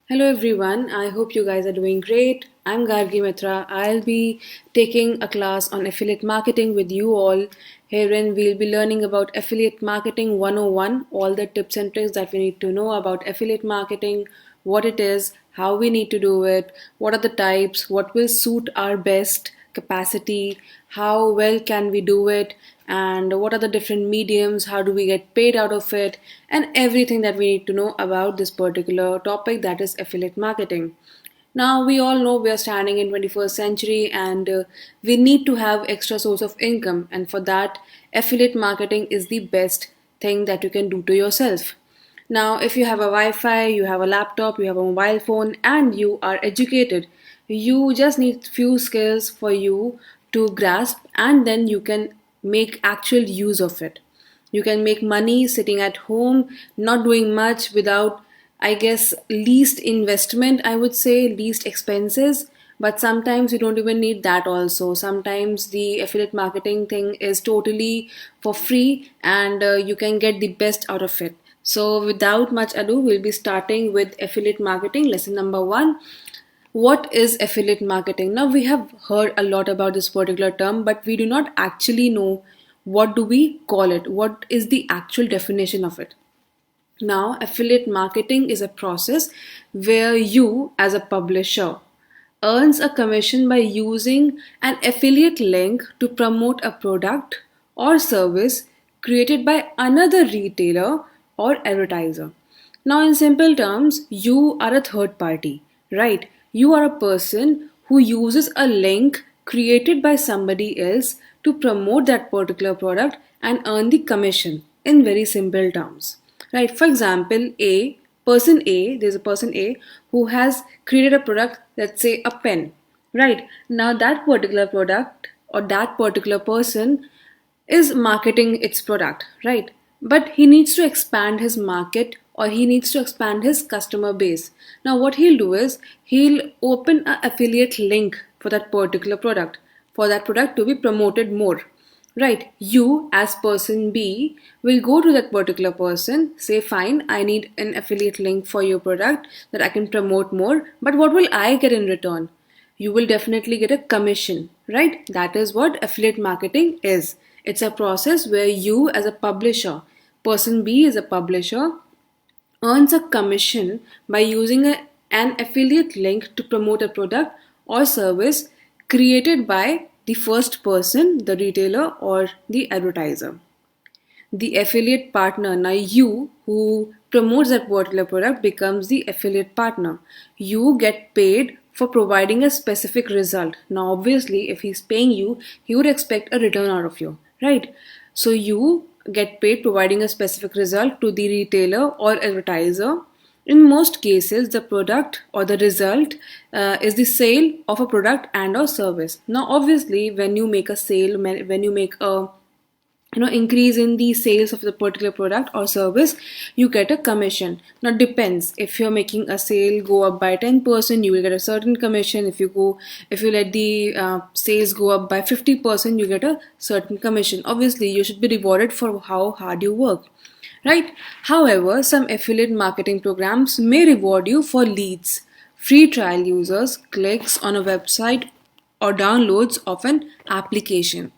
Hello everyone, I hope you guys are doing great. I'm Gargi Mitra. I'll be taking a class on affiliate marketing with you all. Herein we'll be learning about affiliate marketing 101, all the tips and tricks that we need to know about affiliate marketing, what it is, how we need to do it, what are the types, what will suit our best capacity, how well can we do it, and what are the different mediums, how do we get paid out of it, and everything that we need to know about this particular topic, that is affiliate marketing. Now we all know we are standing in 21st century, and we need to have extra source of income, and for that affiliate marketing is the best thing that you can do to yourself. Now, if you have a Wi-Fi, you have a laptop, you have a mobile phone, and you are educated, you just need few skills for you to grasp, and then you can make actual use of it. You can make money sitting at home, not doing much, without, I guess, least investment, I would say, least expenses. But sometimes you don't even need that also. Sometimes the affiliate marketing thing is totally for free, and you can get the best out of it. So, without much ado, we'll be starting with affiliate marketing lesson number one. What is affiliate marketing? Now, we have heard a lot about this particular term, but we do not actually know what do we call it? What is the actual definition of it? Now, affiliate marketing is a process where you, as a publisher, earns a commission by using an affiliate link to promote a product or service created by another retailer or advertiser. Now, in simple terms, you are a third party, right? You are a person who uses a link created by somebody else to promote that particular product and earn the commission in very simple terms, right? For example, there's a person A who has created a product, let's say a pen, right? Now, that particular product or that particular person is marketing its product, right? But he needs to expand his market, or he needs to expand his customer base. Now, what he'll do is he'll open an affiliate link for that product to be promoted more. Right, you as person B will go to that particular person, say, fine, I need an affiliate link for your product that I can promote more, but what will I get in return? You will definitely get a commission, right? That is what affiliate marketing is. It's a process where you, as a publisher, person B is a publisher, earns a commission by using an affiliate link to promote a product or service created by the first person, the retailer or the advertiser. The affiliate partner, now you who promotes that particular product becomes the affiliate partner. You get paid for providing a specific result. Now, obviously, if he's paying you, he would expect a return out of you, right? So you get paid providing a specific result to the retailer or advertiser. In most cases, the product or the result is the sale of a product and or service. Now, obviously, when you make a sale, when you make a increase in the sales of the particular product or service, you get a commission. Now, depends, if you're making a sale go up by 10%, you will get a certain commission. If you let the sales go up by 50%, you get a certain commission. Obviously, you should be rewarded for how hard you work, right? However, some affiliate marketing programs may reward you for leads, free trial users, clicks on a website, or downloads of an application.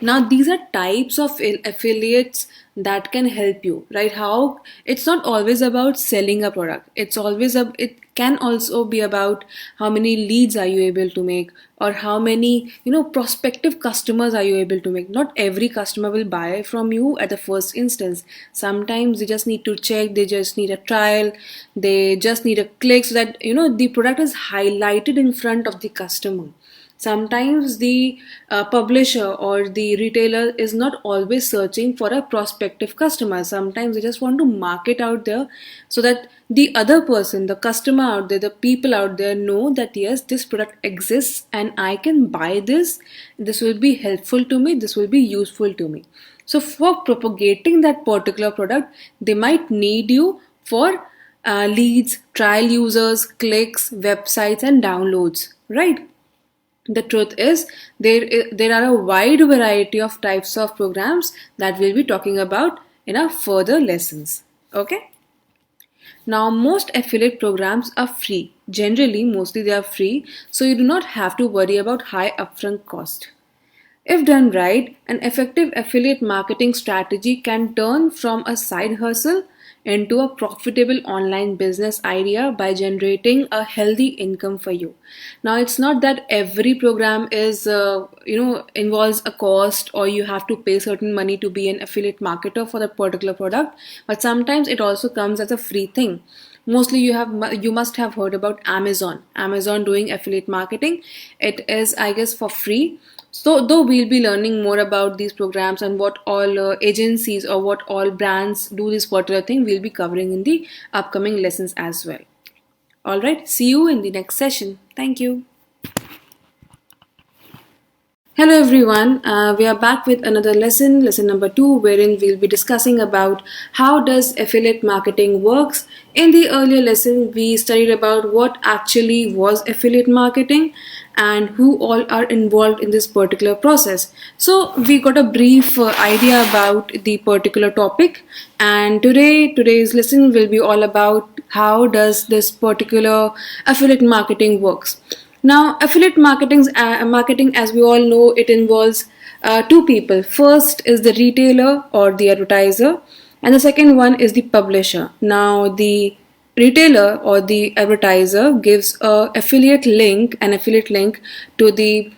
Now, these are types of affiliates that can help you, right? How it's not always about selling a product. It can also be about how many leads are you able to make, or how many prospective customers are you able to make. Not every customer will buy from you at the first instance. Sometimes they just need to check, they just need a trial, they just need a click so that the product is highlighted in front of the customer. Sometimes the publisher or the retailer is not always searching for a prospective customer. Sometimes they just want to market out there so that the other person, the customer out there, the people out there know that yes, this product exists and I can buy this. This will be helpful to me, this will be useful to me. So, for propagating that particular product, they might need you for leads, trial users, clicks, websites, and downloads, right? The truth is, there are a wide variety of types of programs that we'll be talking about in our further lessons. Okay? Now, most affiliate programs are free. Generally, mostly they are free, so you do not have to worry about high upfront cost. If done right, an effective affiliate marketing strategy can turn from a side hustle into a profitable online business idea by generating a healthy income for you. Now, it's not that every program is involves a cost or you have to pay certain money to be an affiliate marketer for that particular product, but sometimes it also comes as a free thing. Mostly you must have heard about Amazon doing affiliate marketing. It is, I guess, for free. So, though we'll be learning more about these programs and what all agencies or what all brands do this particular thing, we'll be covering in the upcoming lessons as well. All right, see you in the next session. Thank you. Hello everyone, we are back with another lesson number 2, wherein we'll be discussing about how does affiliate marketing works. In the earlier lesson, we studied about what actually was affiliate marketing and who all are involved in this particular process. So we got a brief idea about the particular topic, and today's lesson will be all about how does this particular affiliate marketing works. Now, affiliate marketing, as we all know, it involves two people. First is the retailer or the advertiser, and the second one is the publisher. Now, the retailer or the advertiser gives an affiliate link to the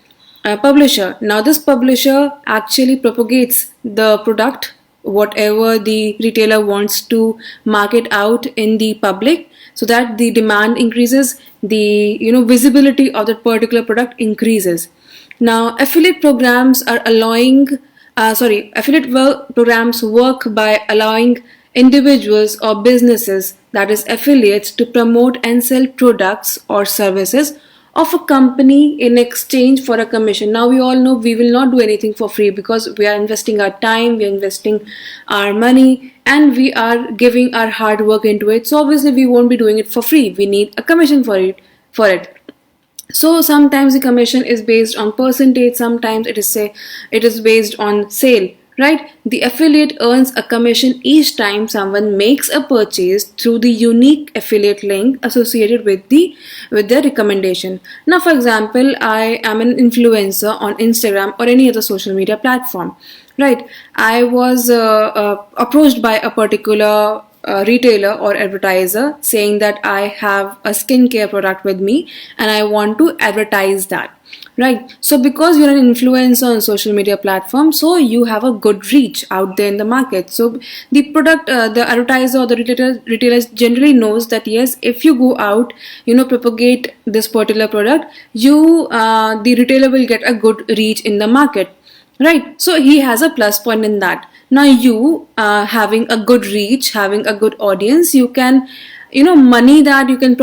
publisher. Now, this publisher actually propagates the product, whatever the retailer wants to market out in the public, so that the demand increases, the visibility of that particular product increases. Now, programs work by allowing individuals or businesses, that is affiliates, to promote and sell products or services of a company in exchange for a commission. Now, we all know we will not do anything for free, because we are investing our time, we are investing our money, and we are giving our hard work into it. So obviously we won't be doing it for free. We need a commission for it. So sometimes the commission is based on percentage, sometimes it is based on sale, right? The affiliate earns a commission each time someone makes a purchase through the unique affiliate link associated with their recommendation. Now, for example, I am an influencer on Instagram or any other social media platform, right? I was approached by a particular retailer or advertiser saying that I have a skincare product with me and I want to advertise that, right? So because you're an influencer on social media platform, so you have a good reach out there in the market. So the the advertiser or the retailer generally knows that yes, if you go out, propagate this particular product, the retailer will get a good reach in the market, right? So he has a plus point in that. Now you having a good reach, having a good audience, you can money that you can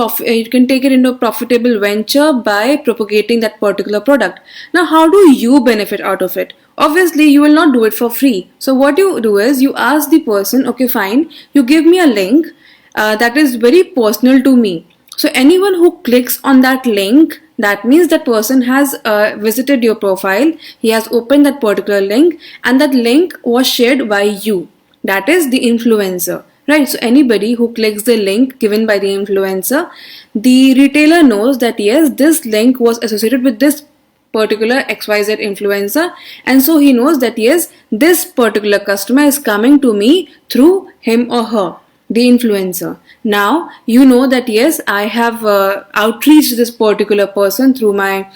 take it into a profitable venture by propagating that particular product. Now, how do you benefit out of it? Obviously you will not do it for free. So what you do is you ask the person, okay fine, you give me a link that is very personal to me. So anyone who clicks on that link, that means that person has visited your profile, he has opened that particular link, and that link was shared by you, that is the influencer, right? So anybody who clicks the link given by the influencer, the retailer knows that yes, this link was associated with this particular XYZ influencer, and so he knows that yes, this particular customer is coming to me through him or her, the influencer. Now you know that yes, I have outreached this particular person through my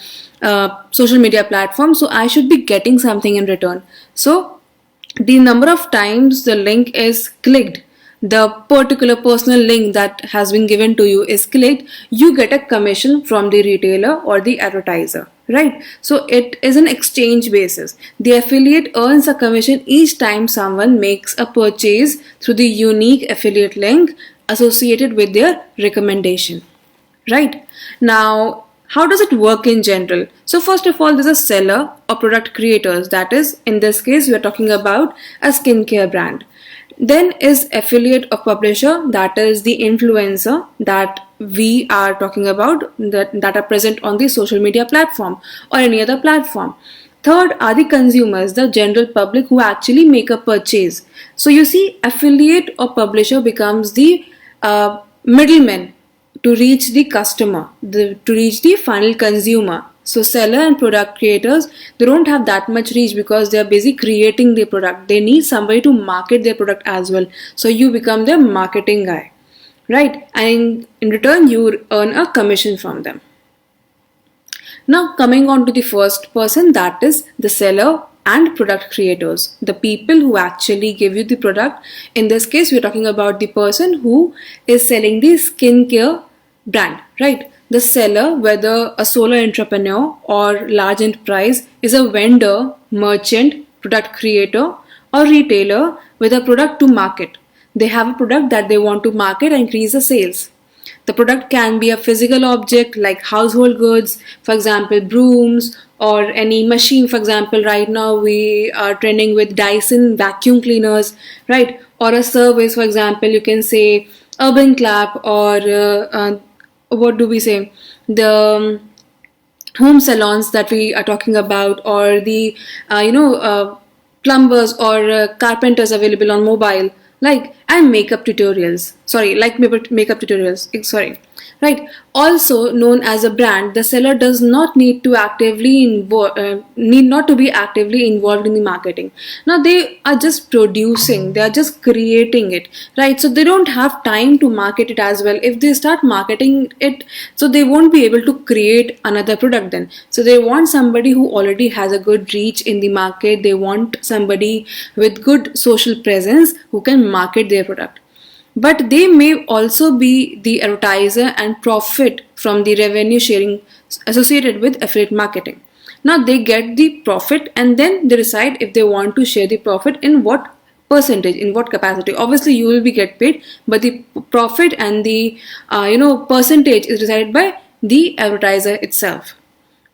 social media platform, so I should be getting something in return. So the number of times the link is clicked, the particular personal link that has been given to you is clicked, you get a commission from the retailer or the advertiser, right? So it is an exchange basis. The affiliate earns a commission each time someone makes a purchase through the unique affiliate link associated with their recommendation, right? Now, how does it work in general? So first of all, there's a seller or product creators, that is, in this case we are talking about a skincare brand. Then is affiliate or publisher, that is the influencer that we are talking about, that are present on the social media platform or any other platform. Third are the consumers, the general public who actually make a purchase. So you see, affiliate or publisher becomes the middlemen to reach the customer, to reach the final consumer. So seller and product creators, they don't have that much reach because they are busy creating their product. They need somebody to market their product as well. So you become their marketing guy, right? And in return, you earn a commission from them. Now coming on to the first person, that is the seller and product creators, the people who actually give you the product. In this case, we're talking about the person who is selling the skincare brand, right? The seller, whether a solo entrepreneur or large enterprise, is a vendor, merchant, product creator, or retailer with a product to market. They have a product that they want to market and increase the sales. The product can be a physical object like household goods, for example, brooms, or any machine. For example, right now we are trending with Dyson vacuum cleaners, right? Or a service, for example, you can say Urban Clap, or what do we say? The home salons that we are talking about, or the plumbers or carpenters available on mobile, like, and makeup tutorials, right? Also known as a brand, the seller does not need to need not to be actively involved in the marketing. Now they are just producing, they are just creating it, right? So they don't have time to market it as well. If they start marketing it, so they won't be able to create another product then. So they want somebody who already has a good reach in the market. They want somebody with good social presence who can market their product. But they may also be the advertiser and profit from the revenue sharing associated with affiliate marketing. Now they get the profit and then they decide if they want to share the profit in what percentage, in what capacity. Obviously you will be get paid, but the profit and the percentage is decided by the advertiser itself.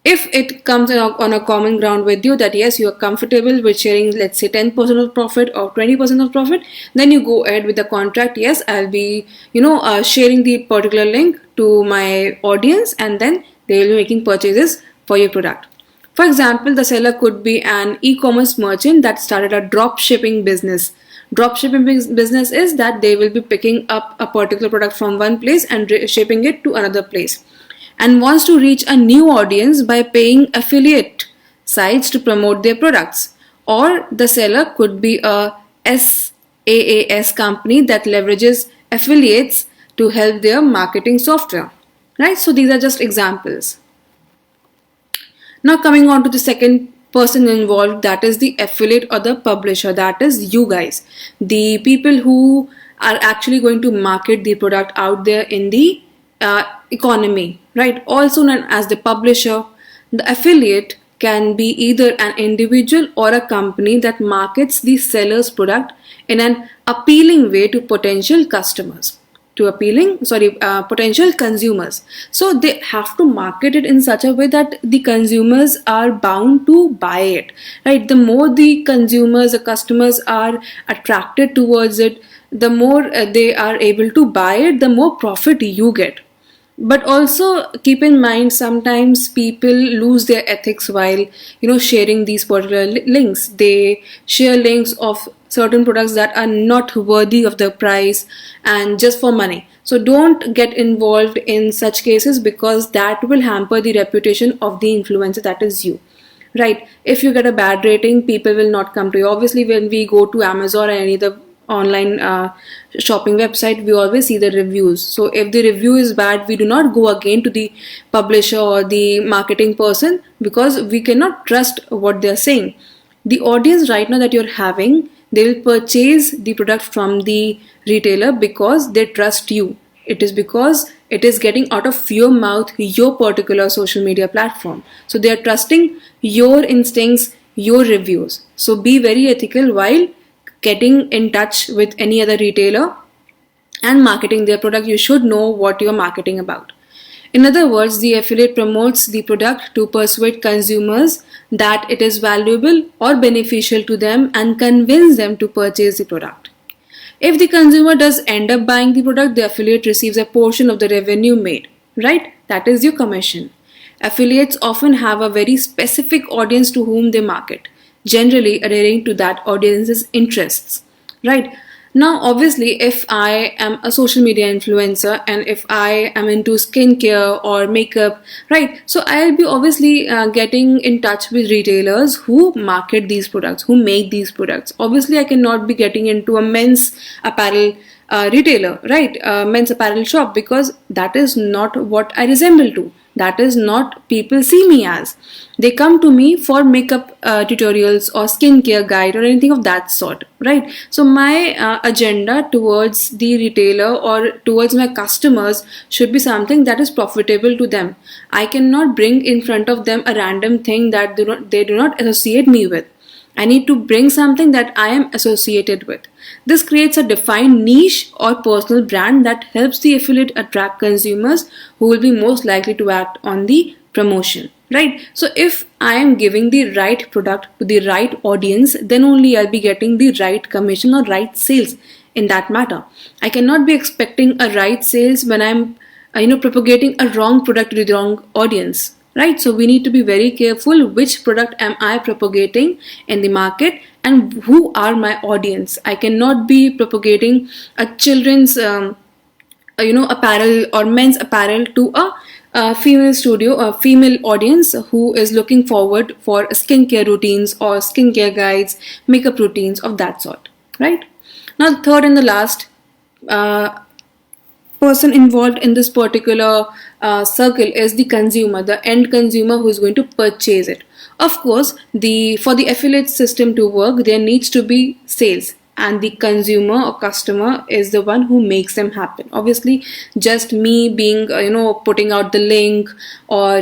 If it comes on a common ground with you that yes, you are comfortable with sharing, let's say 10% of profit or 20% of profit, then you go ahead with the contract. Yes, I'll be sharing the particular link to my audience, and then they will be making purchases for your product. For example, the seller could be an e-commerce merchant that started a drop shipping business. Drop shipping business is that they will be picking up a particular product from one place and shipping it to another place, and wants to reach a new audience by paying affiliate sites to promote their products. Or the seller could be a SaaS company that leverages affiliates to help their marketing software, right? So these are just examples. Now coming on to the second person involved, that is the affiliate or the publisher, that is you guys, the people who are actually going to market the product out there in the economy, right? Also known as the publisher. The affiliate can be either an individual or a company that markets the seller's product in an appealing way to potential customers, potential consumers. So they have to market it in such a way that the consumers are bound to buy it, right? The more the consumers, the customers are attracted towards it, the more they are able to buy it, the more profit you get. But also keep in mind, sometimes people lose their ethics while sharing these particular links. They share links of certain products that are not worthy of the price and just for money. So don't get involved in such cases, because that will hamper the reputation of the influencer, that is you, right? If you get a bad rating, people will not come to you. Obviously when we go to Amazon or any other online shopping website, we always see the reviews. So if the review is bad, we do not go again to the publisher or the marketing person, because we cannot trust what they are saying. The audience right now that you're having, they will purchase the product from the retailer because they trust you. It is because it is getting out of your mouth, your particular social media platform. So they are trusting your instincts, your reviews. So be very ethical while getting in touch with any other retailer and marketing their product. You should know what you're marketing about. In other words, the affiliate promotes the product to persuade consumers that it is valuable or beneficial to them and convince them to purchase the product. If the consumer does end up buying the product, the affiliate receives a portion of the revenue made, right? That is your commission. Affiliates often have a very specific audience to whom they market, generally adhering to that audience's interests, right? Now, obviously, if I am a social media influencer and if I am into skincare or makeup, right? So I'll be obviously getting in touch with retailers who market these products, who make these products. Obviously, I cannot be getting into a men's apparel retailer, right? Men's apparel shop, because that is not what I resemble to. That is not people see me as. They come to me for makeup tutorials or skincare guide or anything of that sort, right? So my agenda towards the retailer or towards my customers should be something that is profitable to them. I cannot bring in front of them a random thing that they do not associate me with. I need to bring something that I am associated with. This creates a defined niche or personal brand that helps the affiliate attract consumers who will be most likely to act on the promotion. Right? So if I am giving the right product to the right audience, then only I'll be getting the right commission or right sales in that matter. I cannot be expecting a right sales when I'm propagating a wrong product to the wrong audience, right? So we need to be very careful which product am I propagating in the market and who are my audience. I cannot be propagating a children's apparel or men's apparel to a female studio, a female audience who is looking forward for skincare routines or skincare guides, makeup routines of that sort, right? Now the third and the last uh, person involved in this particular circle is the consumer, the end consumer who is going to purchase it. Of course, for the affiliate system to work, there needs to be sales, and the consumer or customer is the one who makes them happen. Obviously, just me being putting out the link or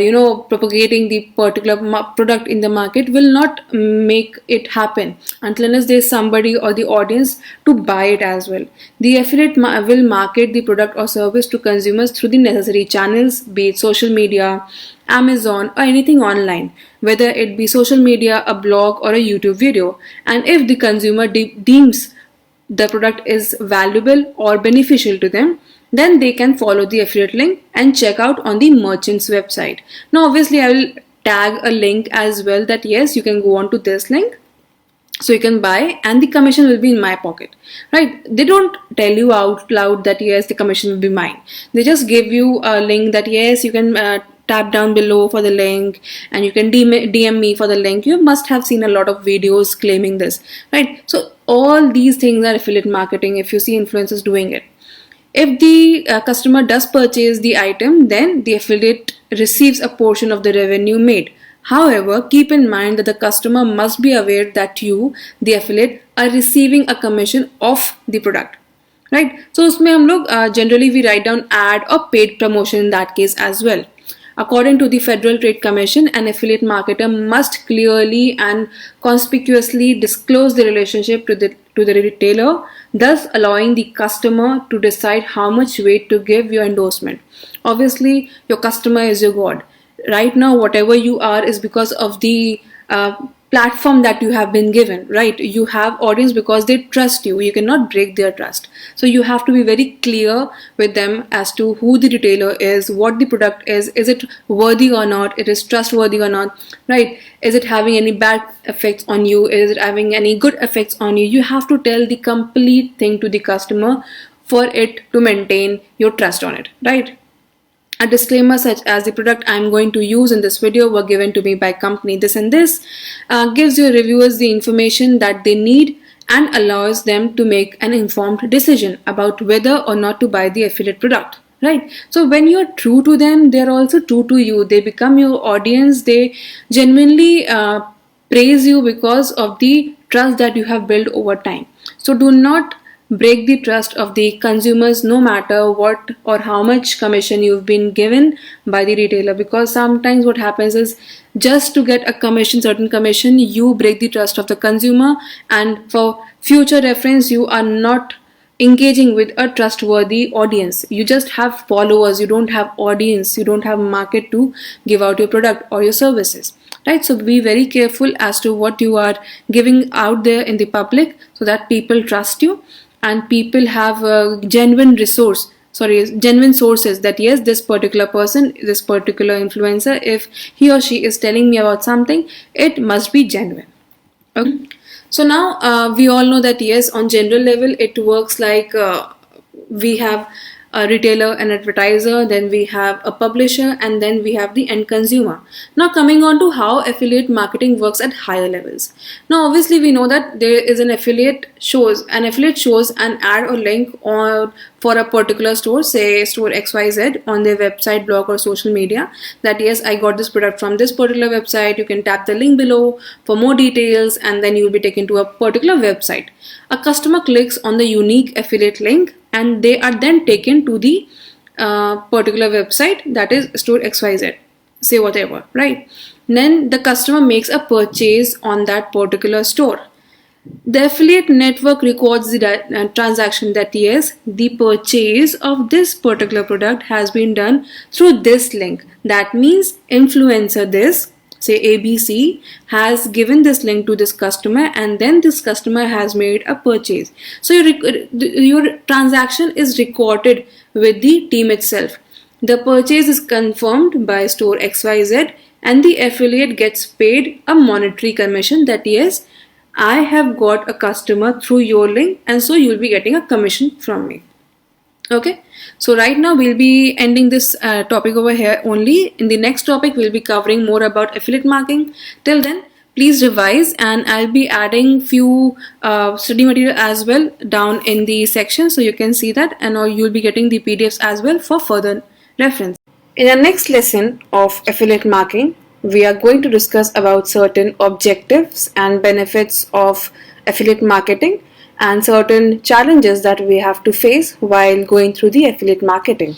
propagating the particular product in the market will not make it happen until unless there is somebody or the audience to buy it as well. The affiliate will market the product or service to consumers through the necessary channels, be it social media, Amazon, or anything online, whether it be social media, a blog, or a YouTube video. And if the consumer deems the product is valuable or beneficial to them, then they can follow the affiliate link and check out on the merchant's website. Now, obviously, I will tag a link as well that yes, you can go on to this link so you can buy and the commission will be in my pocket, right? They don't tell you out loud that yes, the commission will be mine. They just give you a link that yes, you can tap down below for the link and you can DM me for the link. You must have seen a lot of videos claiming this, right? So all these things are affiliate marketing if you see influencers doing it. If the customer does purchase the item, then the affiliate receives a portion of the revenue made. However, keep in mind that the customer must be aware that you, the affiliate, are receiving a commission of the product, right? So उसमें हम लोग generally we write down ad or paid promotion in that case as well. According to the Federal Trade Commission, an affiliate marketer must clearly and conspicuously disclose the relationship to the retailer, thus allowing the customer to decide how much weight to give your endorsement. Obviously, your customer is your God. Right now, whatever you are is because of the platform that you have been given, right? You have audience because they trust you. You cannot break their trust. So you have to be very clear with them as to who the retailer is, what the product is it worthy or not, it is trustworthy or not, right? Is it having any bad effects on you? Is it having any good effects on you? You have to tell the complete thing to the customer for it to maintain your trust on it, right? A disclaimer such as the product I'm going to use in this video were given to me by company this and this gives your reviewers the information that they need and allows them to make an informed decision about whether or not to buy the affiliate product, right? So when you're true to them, they're also true to you. They become your audience. They genuinely praise you because of the trust that you have built over time. So do not break the trust of the consumers no matter what or how much commission you've been given by the retailer, because sometimes what happens is just to get a commission, certain commission, you break the trust of the consumer, and for future reference you are not engaging with a trustworthy audience. You just have followers, you don't have audience, you don't have market to give out your product or your services, right? So be very careful as to what you are giving out there in the public so that people trust you and people have a genuine sources that yes, this particular person, this particular influencer, if he or she is telling me about something, it must be genuine. Okay. So now we all know that yes, on general level, it works like we have a retailer, an advertiser, then we have a publisher, and then we have the end consumer. Now coming on to how affiliate marketing works at higher levels. Now obviously we know that there is an affiliate shows an ad or link on for a particular store, say store XYZ, on their website, blog, or social media, that yes, I got this product from this particular website. You can tap the link below for more details, and then you will be taken to a particular website. A customer clicks on the unique affiliate link, and they are then taken to the particular website, that is store XYZ, say whatever, right? Then the customer makes a purchase on that particular store. The affiliate network records the transaction, that yes, the purchase of this particular product has been done through this link. That means influencer this, say ABC, has given this link to this customer, and then this customer has made a purchase. So your transaction is recorded with the team itself. The purchase is confirmed by store XYZ, and the affiliate gets paid a monetary commission, that yes, I have got a customer through your link, and so you'll be getting a commission from me. Okay, so right now we'll be ending this topic over here only. In the next topic, we'll be covering more about affiliate marketing. Till then, please revise, and I'll be adding few study material as well down in the section, so you can see that, and you'll be getting the PDFs as well for further reference. In our next lesson of affiliate marketing, we are going to discuss about certain objectives and benefits of affiliate marketing and certain challenges that we have to face while going through the affiliate marketing.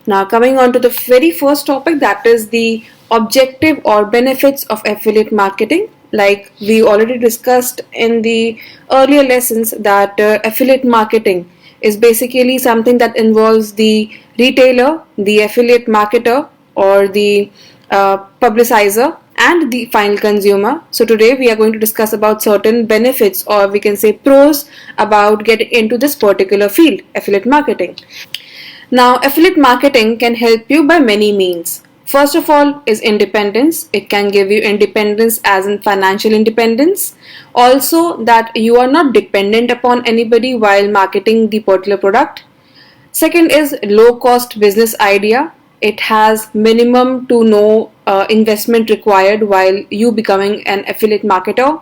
Now coming on to the very first topic, that is the objective or benefits of affiliate marketing. Like we already discussed in the earlier lessons, that affiliate marketing is basically something that involves the retailer, the affiliate marketer, or the publicizer, and the final consumer. So today we are going to discuss about certain benefits, or we can say pros, about getting into this particular field, affiliate marketing. Now affiliate marketing can help you by many means. First of all is independence. It can give you independence as in financial independence. Also that you are not dependent upon anybody while marketing the particular product. Second is low cost business idea. It has minimum to no investment required while you becoming an affiliate marketer.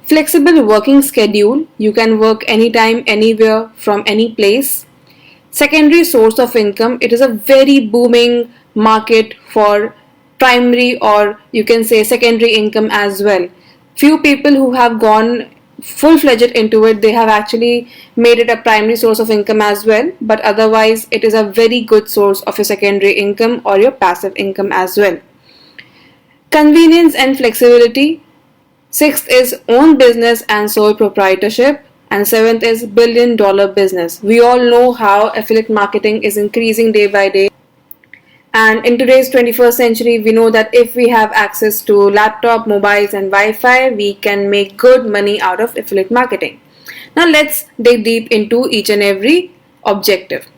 Flexible working schedule. You can work anytime, anywhere, from any place. Secondary source of income. It is a very booming market for primary, or you can say secondary income as well. Few people who have gone full-fledged into it, they have actually made it a primary source of income as well, but otherwise it is a very good source of your secondary income or your passive income as well. Convenience and flexibility. Sixth is own business and sole proprietorship, and seventh is billion-dollar business. We all know how affiliate marketing is increasing day by day. And in today's 21st century, we know that if we have access to laptop, mobiles, and Wi-Fi, we can make good money out of affiliate marketing. Now let's dig deep into each and every objective.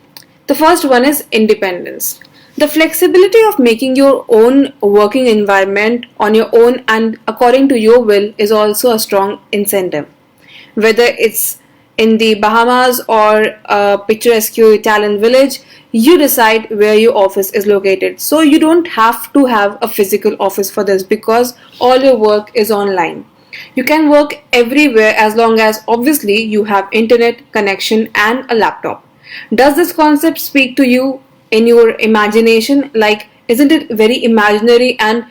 The first one is independence. The flexibility of making your own working environment on your own and according to your will is also a strong incentive. Whether it's in the Bahamas or a picturesque Italian village, you decide where your office is located. So you don't have to have a physical office for this, because all your work is online. You can work everywhere as long as obviously you have internet connection and a laptop. Does this concept speak to you in your imagination? Like, isn't it very imaginary and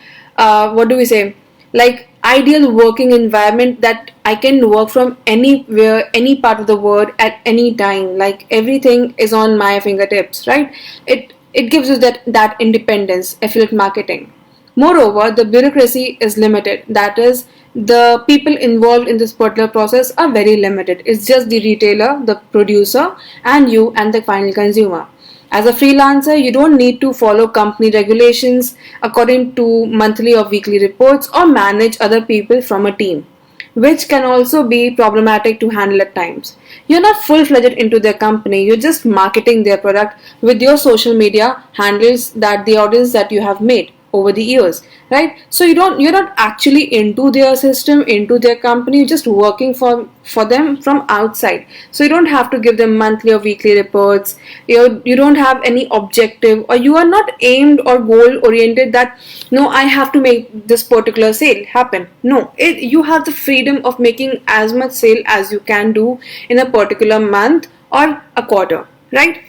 like ideal working environment, that I can work from anywhere, any part of the world at any time, like everything is on my fingertips, right? It gives you that independence, affiliate marketing. Moreover, the bureaucracy is limited. That is, the people involved in this particular process are very limited. It's just the retailer, the producer, and you and the final consumer. As a freelancer, you don't need to follow company regulations according to monthly or weekly reports, or manage other people from a team, which can also be problematic to handle at times. You're not full-fledged into their company, you're just marketing their product with your social media handles, that the audience that you have made. over the years, right? So you're not actually into their system, into their company, you're just working for them from outside. So you don't have to give them monthly or weekly reports. You don't have any objective, or you are not aimed or goal oriented that no, I have to make this particular sale happen. No, you have the freedom of making as much sale as you can do in a particular month or a quarter, right?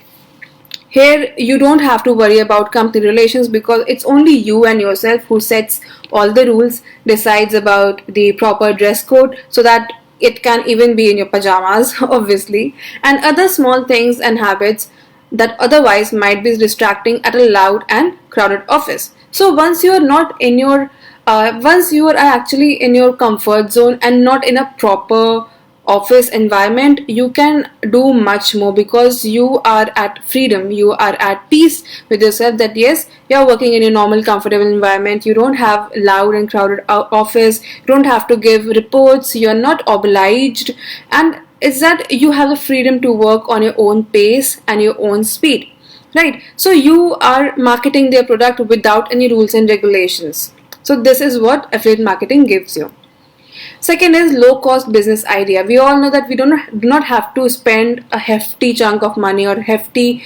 Here you don't have to worry about company relations, because it's only you and yourself who sets all the rules, decides about the proper dress code, so that it can even be in your pajamas obviously, and other small things and habits that otherwise might be distracting at a loud and crowded office. So once you are actually in your comfort zone and not in a proper office environment, you can do much more, because you are at freedom, you are at peace with yourself, that yes, you're working in a normal comfortable environment, you don't have loud and crowded office, you don't have to give reports, you're not obliged, and it's that you have the freedom to work on your own pace and your own speed, right? So you are marketing their product without any rules and regulations. So this is what affiliate marketing gives you. Second is low cost business idea. We all know that we do not have to spend a hefty chunk of money or hefty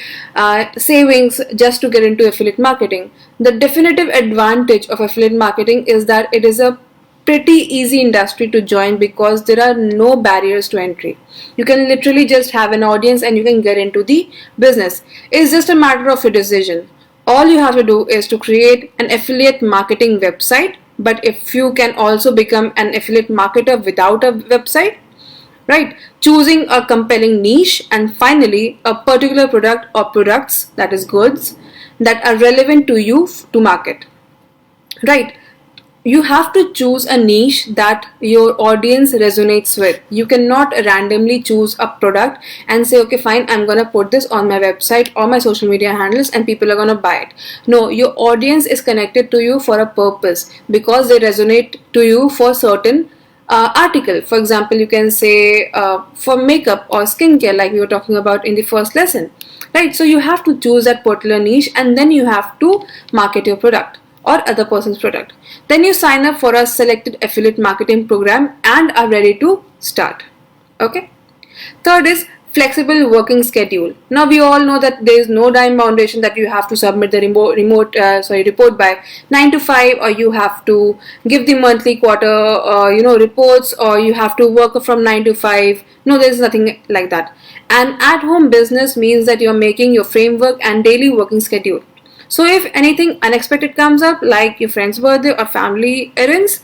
savings just to get into affiliate marketing. The definitive advantage of affiliate marketing is that it is a pretty easy industry to join, because there are no barriers to entry. You can literally just have an audience and you can get into the business. It's just a matter of a decision. All you have to do is to create an affiliate marketing website. But if you can also become an affiliate marketer without a website, right? Choosing a compelling niche, and finally a particular product or products, that is goods, that are relevant to you to market, right? You have to choose a niche that your audience resonates with. You cannot randomly choose a product and say, okay, fine, I'm gonna put this on my website or my social media handles and people are gonna buy it. No, your audience is connected to you for a purpose, because they resonate to you for certain article. For example, you can say for makeup or skincare, like we were talking about in the first lesson, right? So you have to choose that particular niche, and then you have to market your product or other person's product. Then you sign up for a selected affiliate marketing program and are ready to start. Okay. Third is flexible working schedule. Now we all know that there is no time foundation that you have to submit the report by 9 to 5, or you have to give the monthly quarter reports, or you have to work from 9 to 5. No, there is nothing like that. An at-home business means that you are making your framework and daily working schedule. So if anything unexpected comes up, like your friend's birthday or family errands,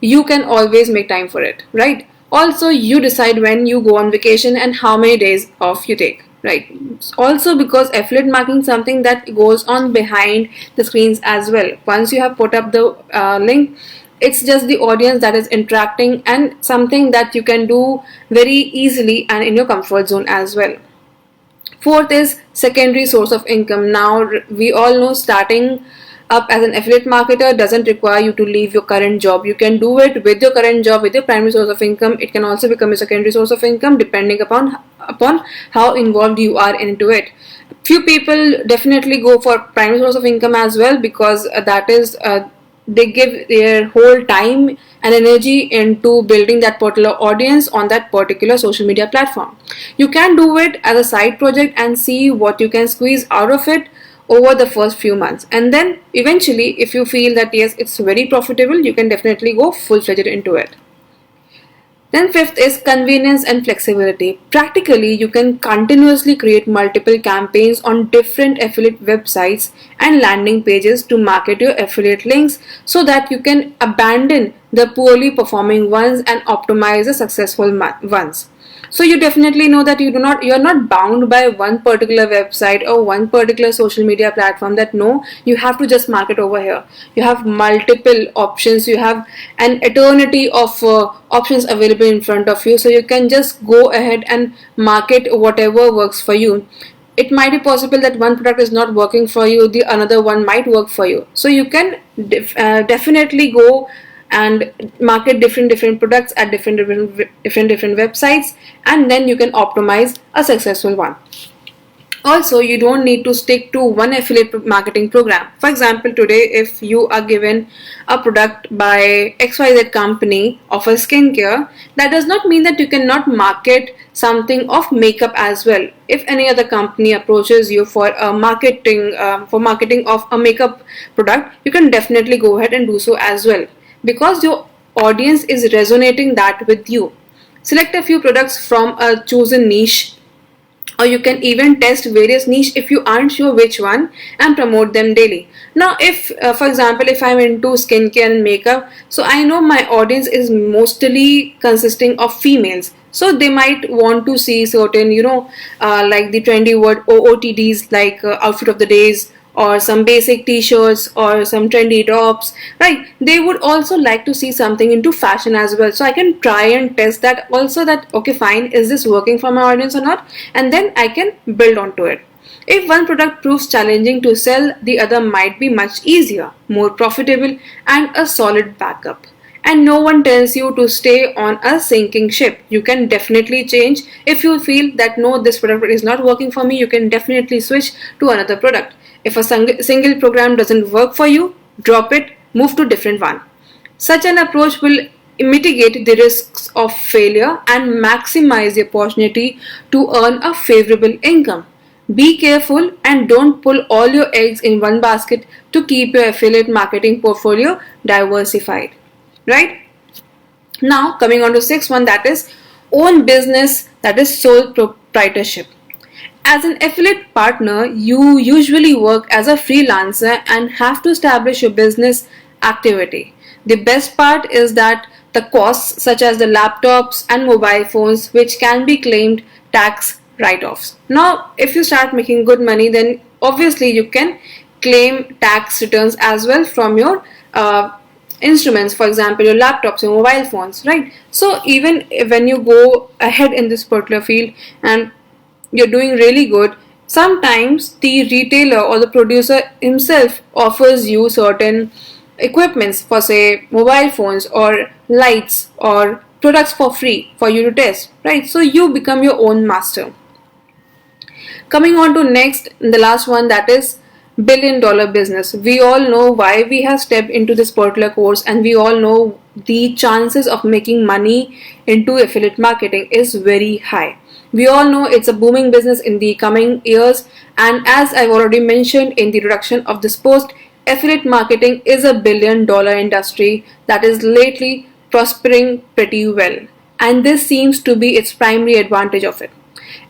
you can always make time for it, right? Also, you decide when you go on vacation and how many days off you take, right? Also, because affiliate marketing is something that goes on behind the screens as well. Once you have put up the link, it's just the audience that is interacting, and something that you can do very easily and in your comfort zone as well. Fourth is secondary source of income. Now we all know starting up as an affiliate marketer doesn't require you to leave your current job. You can do it with your current job, with your primary source of income. It can also become a secondary source of income depending upon how involved you are into it. Few people definitely go for primary source of income as well, because that is they give their whole time and energy into building that particular audience on that particular social media platform. You can do it as a side project and see what you can squeeze out of it over the first few months, and then eventually if you feel that yes, it's very profitable, you can definitely go full-fledged into it. Then fifth is convenience and flexibility. Practically, you can continuously create multiple campaigns on different affiliate websites and landing pages to market your affiliate links, so that you can abandon the poorly performing ones and optimize the successful ones. So you definitely know that you're not bound by one particular website or one particular social media platform, that no, you have to just market over here. You have multiple options, you have an eternity of options available in front of you, so you can just go ahead and market whatever works for you. It might be possible that one product is not working for you, the another one might work for you. So you can definitely go and market different products at different websites, and then you can optimize a successful one. Also, you don't need to stick to one affiliate marketing program. For example, today, if you are given a product by XYZ company of a skincare, that does not mean that you cannot market something of makeup as well. If any other company approaches you for a marketing of a makeup product, you can definitely go ahead and do so as well, because your audience is resonating that with you. Select a few products from a chosen niche, or you can even test various niche if you aren't sure which one, and promote them daily. Now, if for example, if I'm into skincare and makeup, so I know my audience is mostly consisting of females, so they might want to see certain, like the trendy word OOTDs, like outfit of the days, or some basic t-shirts, or some trendy tops, right? They would also like to see something into fashion as well, so I can try and test that also, that okay, fine, is this working for my audience or not, and then I can build onto it. If one product proves challenging to sell, the other might be much easier, more profitable, and a solid backup. And no one tells you to stay on a sinking ship. You can definitely change. If you feel that no, this product is not working for me, you can definitely switch to another product. If a single program doesn't work for you, drop it, move to different one. Such an approach will mitigate the risks of failure and maximize the opportunity to earn a favorable income. Be careful and don't pull all your eggs in one basket to keep your affiliate marketing portfolio diversified. Right? Now, coming on to sixth one, that is own business, that is sole proprietorship. As an affiliate partner, you usually work as a freelancer and have to establish your business activity. The best part is that the costs, such as the laptops and mobile phones, which can be claimed tax write-offs. Now, if you start making good money, then obviously you can claim tax returns as well from your instruments, for example, your laptops, your mobile phones, right? So even when you go ahead in this particular field and you're doing really good, sometimes the retailer or the producer himself offers you certain equipments for, say, mobile phones or lights or products for free for you to test, right? So you become your own master. Coming on to next, the last one, that is billion-dollar business. We all know why we have stepped into this particular course, and we all know the chances of making money into affiliate marketing is very high. We all know it's a booming business in the coming years, and as I've already mentioned in the introduction of this post, affiliate marketing is a billion-dollar industry that is lately prospering pretty well, and this seems to be its primary advantage of it.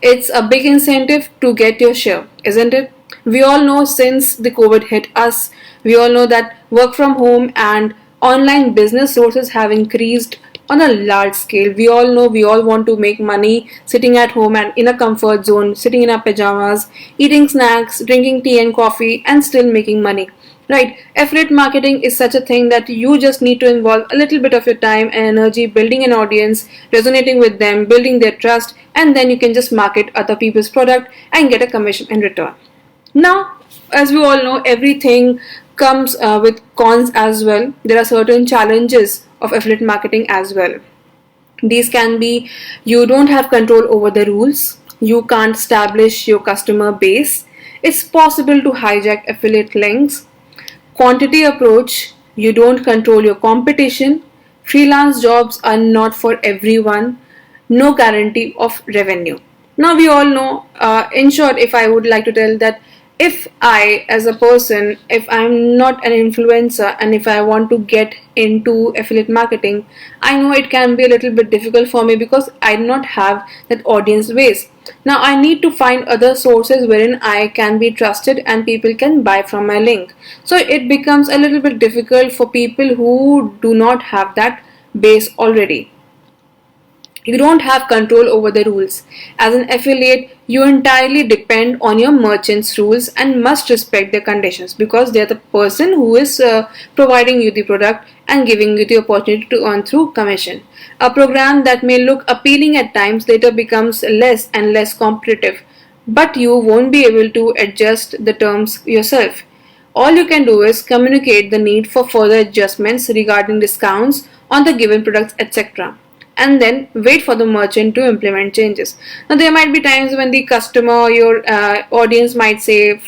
It's a big incentive to get your share, isn't it? We all know since the COVID hit us, we all know that work from home and online business sources have increased on a large scale. We all know we all want to make money sitting at home and in a comfort zone, sitting in our pajamas, eating snacks, drinking tea and coffee, and still making money. Right? Affiliate marketing is such a thing that you just need to involve a little bit of your time and energy building an audience, resonating with them, building their trust, and then you can just market other people's product and get a commission in return. Now, as we all know, everything comes with cons as well. There are certain challenges of affiliate marketing as well. These can be, you don't have control over the rules, you can't establish your customer base, it's possible to hijack affiliate links, quantity approach, you don't control your competition, freelance jobs are not for everyone, no guarantee of revenue. Now we all know, in short, if I would like to tell that if I, as a person, if I'm not an influencer and if I want to get into affiliate marketing, I know it can be a little bit difficult for me because I do not have that audience base. Now I need to find other sources wherein I can be trusted and people can buy from my link. So it becomes a little bit difficult for people who do not have that base already. You don't have control over the rules. As an affiliate, you entirely depend on your merchant's rules and must respect their conditions because they are the person who is providing you the product and giving you the opportunity to earn through commission. A program that may look appealing at times later becomes less and less competitive, but you won't be able to adjust the terms yourself. All you can do is communicate the need for further adjustments regarding discounts on the given products, etc. and then wait for the merchant to implement changes. Now there might be times when the customer, your audience might say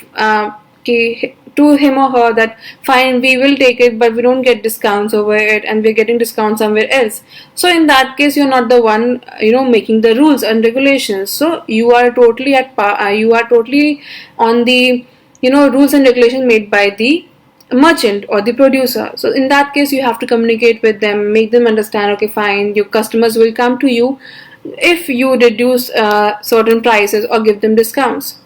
to him or her that fine, we will take it, but we don't get discounts over it and we're getting discounts somewhere else. So in that case, you're not the one making the rules and regulations. So you are totally you are totally on the rules and regulations made by the merchant or the producer. So in that case, you have to communicate with them, make them understand, okay fine, your customers will come to you if you reduce certain prices or give them discounts.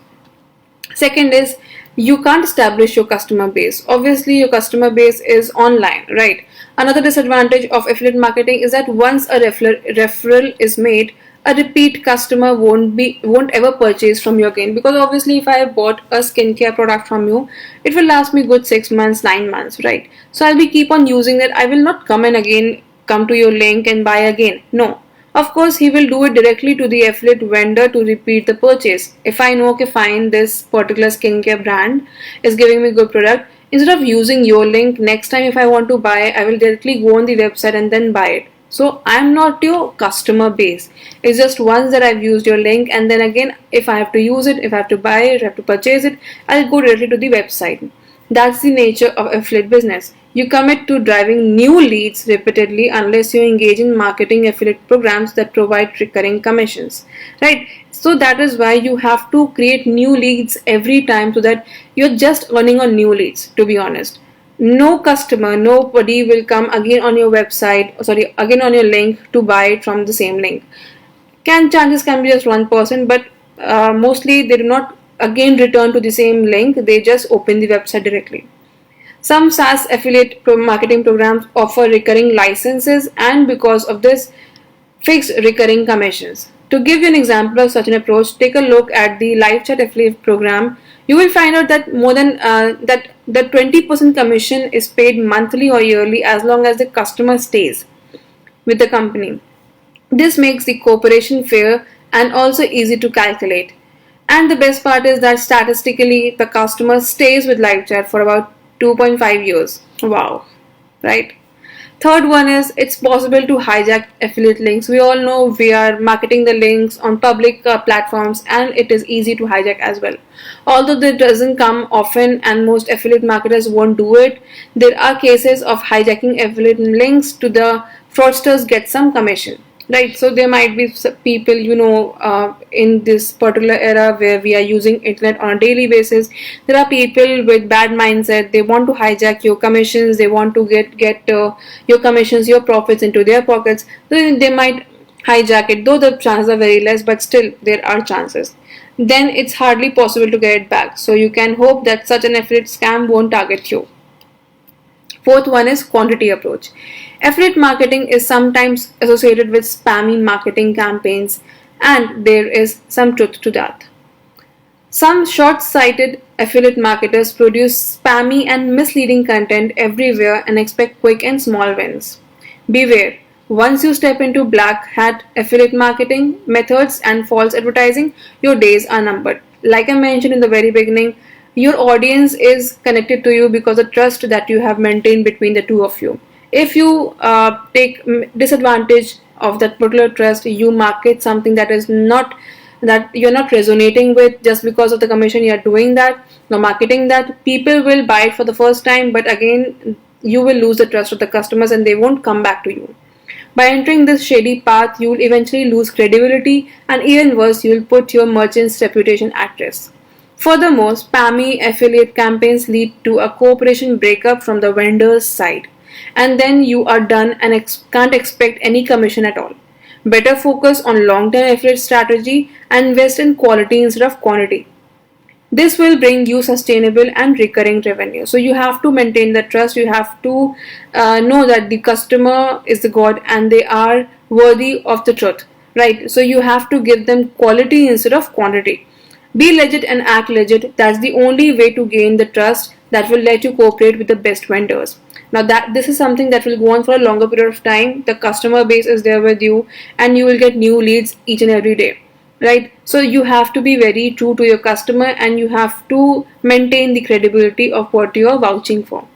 Second is, you can't establish your customer base. Obviously your customer base is online, right? Another disadvantage of affiliate marketing is that once a referral is made, a repeat customer won't ever purchase from you again, because obviously if I have bought a skincare product from you, it will last me good 6 months, 9 months, right? So I'll be keep on using that. I will not come to your link and buy again. No, of course, he will do it directly to the affiliate vendor to repeat the purchase. If I know, okay, fine, this particular skincare brand is giving me good product, instead of using your link, next time if I want to buy, I will directly go on the website and then buy it. So I'm not your customer base. It's just once that I've used your link, and then again, if I have to use it, if I have to buy it, if I have to purchase it, I'll go directly to the website. That's the nature of affiliate business. You commit to driving new leads repeatedly unless you engage in marketing affiliate programs that provide recurring commissions, right? So that is why you have to create new leads every time, so that you're just earning on new leads. To be honest, no customer, nobody will come again on your website, again on your link to buy it from the same link. Chances can be just 1%, but mostly they do not again return to the same link. They just open the website directly. Some SaaS affiliate marketing programs offer recurring licenses, and because of this, fixed recurring commissions. To give you an example of such an approach, take a look at the LiveChat affiliate program. You will find out that more than that the 20% commission is paid monthly or yearly as long as the customer stays with the company. This makes the cooperation fair and also easy to calculate. And the best part is that statistically, the customer stays with LiveChat for about 2.5 years. Wow, right? Third one is, it's possible to hijack affiliate links. We all know we are marketing the links on public platforms, and it is easy to hijack as well. Although that doesn't come often and most affiliate marketers won't do it, there are cases of hijacking affiliate links to the fraudsters get some commission. Right, so there might be people, in this particular era where we are using internet on a daily basis, there are people with bad mindset. They want to hijack your commissions. They want to get your commissions, your profits into their pockets. So they might hijack it, though the chances are very less, but still there are chances. Then it's hardly possible to get it back. So you can hope that such an affiliate scam won't target you. Fourth one is quantity approach. Affiliate marketing is sometimes associated with spammy marketing campaigns, and there is some truth to that. Some short-sighted affiliate marketers produce spammy and misleading content everywhere and expect quick and small wins. Beware, once you step into black hat affiliate marketing methods and false advertising, your days are numbered. Like I mentioned in the very beginning, your audience is connected to you because of the trust that you have maintained between the two of you. If you take disadvantage of that particular trust, you market something that you're not resonating with just because of the commission you're doing that, no marketing that, people will buy it for the first time, but again you will lose the trust of the customers and they won't come back to you. By entering this shady path, you will eventually lose credibility, and even worse, you will put your merchant's reputation at risk. Furthermore, spammy affiliate campaigns lead to a cooperation breakup from the vendor's side, and then you are done and can't expect any commission at all. Better focus on long-term affiliate strategy and invest in quality instead of quantity. This will bring you sustainable and recurring revenue. So you have to maintain the trust. You have to know that the customer is the god and they are worthy of the truth, right? So you have to give them quality instead of quantity. Be legit and act legit. That's the only way to gain the trust that will let you cooperate with the best vendors. Now that this is something that will go on for a longer period of time. The customer base is there with you and you will get new leads each and every day, right? So you have to be very true to your customer and you have to maintain the credibility of what you are vouching for.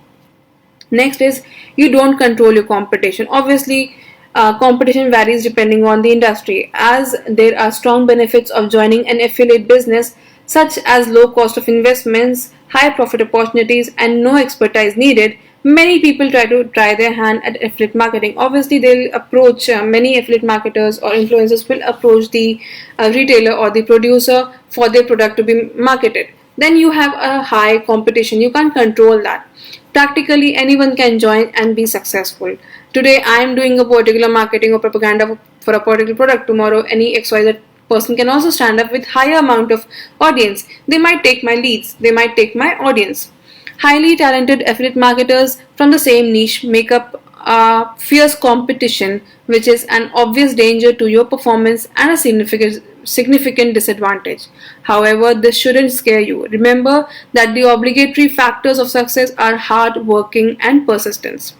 Next is, you don't control your competition. Obviously, Competition varies depending on the industry, as there are strong benefits of joining an affiliate business, such as low cost of investments, high profit opportunities, and no expertise needed. Many people try their hand at affiliate marketing. Obviously, they'll approach many affiliate marketers or influencers will approach the retailer or the producer for their product to be marketed. Then you have a high competition. You can't control that. Practically anyone can join and be successful. Today I am doing a particular marketing or propaganda for a particular product. Tomorrow any XYZ person can also stand up with higher amount of audience. They might take my leads, they might take my audience. Highly talented affiliate marketers from the same niche make up a fierce competition, which is an obvious danger to your performance and a significant disadvantage. However, this shouldn't scare you. Remember that the obligatory factors of success are hard working and persistence.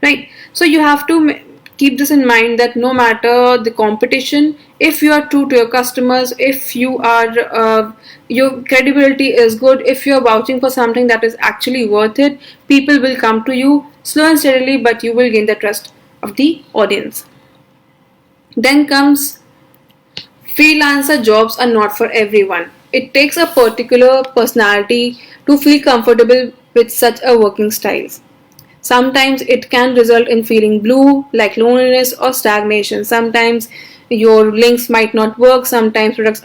Right? So you have to keep this in mind that no matter the competition, if you are true to your customers, if you are your credibility is good, if you are vouching for something that is actually worth it, people will come to you slow and steadily, but you will gain the trust of the audience. Then comes freelancer jobs are not for everyone. It takes a particular personality to feel comfortable with such a working style. Sometimes it can result in feeling blue, like loneliness or stagnation. Sometimes your links might not work. Sometimes products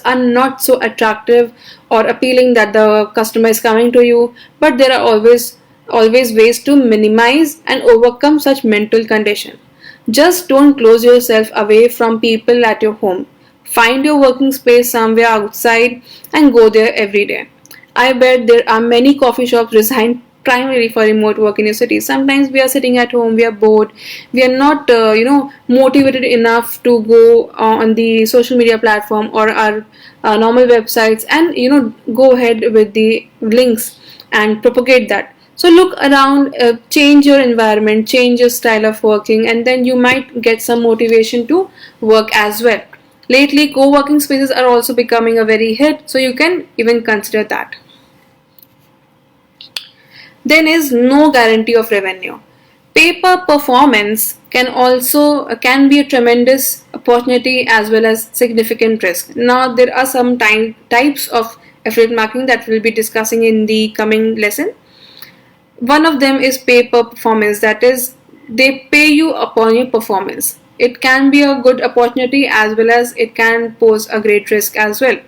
are not so attractive or appealing that the customer is coming to you. But there are always ways to minimize and overcome such mental condition. Just don't close yourself away from people at your home. Find your working space somewhere outside and go there every day. I bet there are many coffee shops designed primarily for remote work in your city. Sometimes we are sitting at home, we are bored, we are not, motivated enough to go on the social media platform or our normal websites and go ahead with the links and propagate that. So look around, change your environment, change your style of working, and then you might get some motivation to work as well. Lately, co-working spaces are also becoming a very hit, so you can even consider that. Then is no guarantee of revenue. Pay per performance can be a tremendous opportunity as well as significant risk. Now there are some types of affiliate marketing that we'll be discussing in the coming lesson. One of them is pay per performance, that is, they pay you upon your performance. It can be a good opportunity as well as it can pose a great risk as well.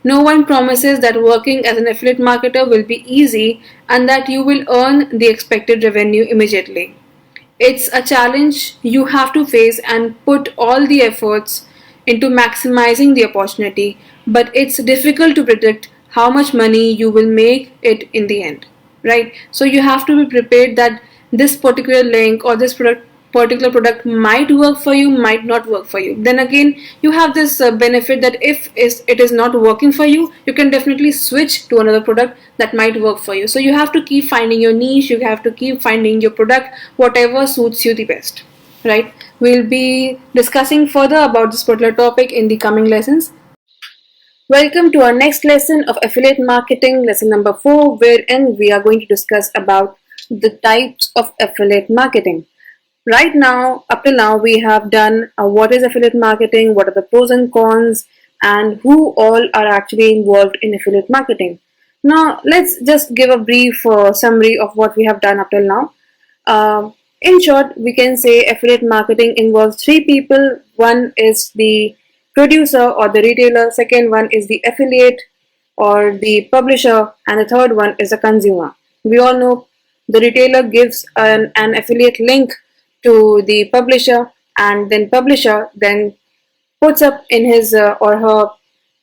No one promises that working as an affiliate marketer will be easy and that you will earn the expected revenue immediately. It's a challenge you have to face and put all the efforts into maximizing the opportunity, but it's difficult to predict how much money you will make it in the end, right? So you have to be prepared that this particular link or this particular product might work for you, might not work for you. Then again, you have this benefit that if it is not working for you, you can definitely switch to another product that might work for you. So you have to keep finding your niche, you have to keep finding your product, whatever suits you the best, right? We'll be discussing further about this particular topic in the coming lessons. Welcome to our next lesson of affiliate marketing, lesson number 4, wherein we are going to discuss about the types of affiliate marketing. Right now, up till now, we have done what is affiliate marketing, what are the pros and cons, and who all are actually involved in affiliate marketing. Now, let's just give a brief summary of what we have done up till now. In short, we can say affiliate marketing involves 3 people. One is the producer or the retailer, second one is the affiliate or the publisher, and the third one is the consumer. We all know the retailer gives an affiliate link to the publisher, and then publisher then puts up in his or her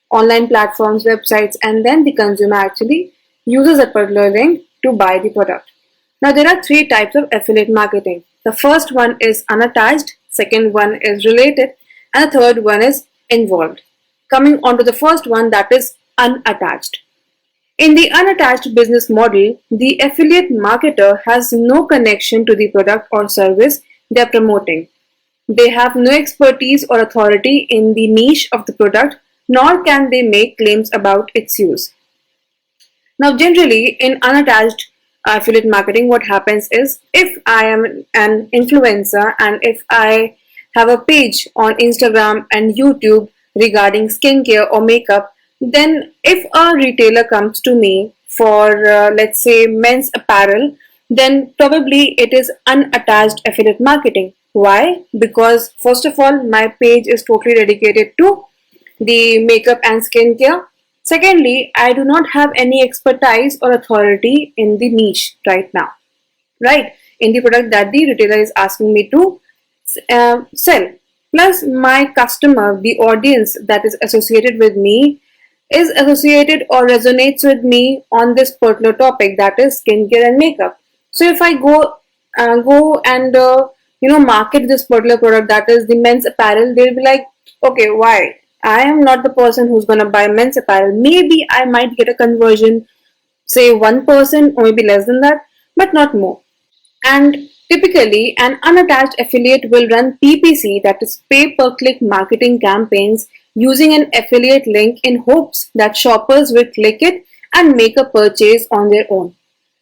online platforms, websites, and then the consumer actually uses a particular link to buy the product. Now there are 3 types of affiliate marketing. The first one is unattached, second one is related, and the third one is involved. Coming on to the first one, that is unattached. In the unattached business model, the affiliate marketer has no connection to the product or service they are promoting. They have no expertise or authority in the niche of the product, nor can they make claims about its use. Now, generally, in unattached affiliate marketing, what happens is, if I am an influencer and if I have a page on Instagram and YouTube regarding skincare or makeup, then if a retailer comes to me for, let's say, men's apparel, then probably it is unattached affiliate marketing. Why? Because first of all, my page is totally dedicated to the makeup and skincare. Secondly, I do not have any expertise or authority in the niche right now, right? In the product that the retailer is asking me to sell. Plus, my customer, the audience that is associated with me, is associated or resonates with me on this particular topic, that is skincare and makeup. So if I go and market this particular product, that is the men's apparel, they'll be like, okay, why? I am not the person who's gonna buy men's apparel. Maybe I might get a conversion, say 1% or maybe less than that, but not more. And typically, an unattached affiliate will run PPC, that is pay per click marketing campaigns, using an affiliate link in hopes that shoppers will click it and make a purchase on their own.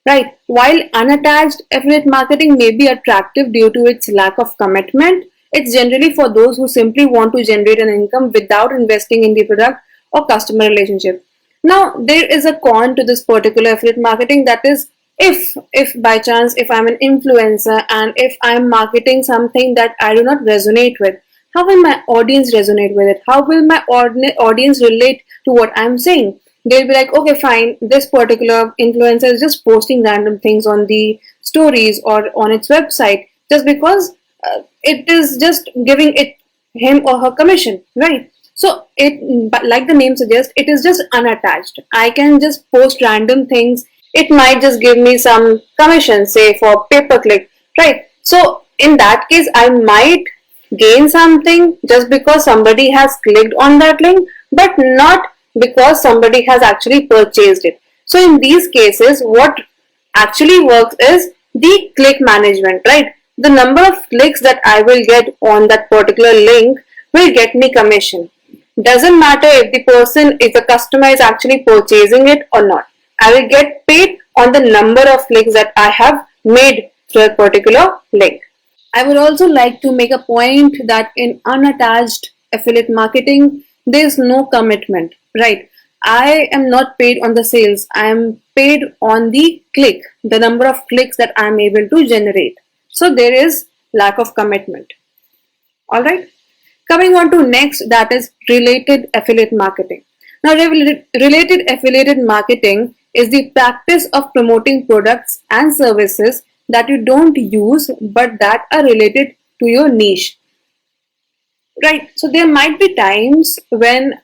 Right. While unattached affiliate marketing may be attractive due to its lack of commitment, it's generally for those who simply want to generate an income without investing in the product or customer relationship. Now, there is a con to this particular affiliate marketing, that is, if by chance if I'm an influencer and if I'm marketing something that I do not resonate with, how will my audience resonate with it? How will my audience relate to what I'm saying? They'll be like, okay, fine, this particular influencer is just posting random things on the stories or on its website just because it is just giving it him or her commission, right? So it, but like the name suggests, it is just unattached. I can just post random things. It might just give me some commission, say for pay per click, right? So in that case, I might gain something just because somebody has clicked on that link, but not because somebody has actually purchased it. So in these cases, what actually works is the click management, right? The number of clicks that I will get on that particular link will get me commission. Doesn't matter if the person, if the customer is actually purchasing it or not. I will get paid on the number of clicks that I have made through a particular link. I would also like to make a point that in unattached affiliate marketing, there is no commitment, right? I am not paid on the sales. I am paid on the click, the number of clicks that I am able to generate. So there is lack of commitment. All right. Coming on to next, that is related affiliate marketing. Now, related affiliated marketing is the practice of promoting products and services that you don't use but that are related to your niche. Right. So there might be times when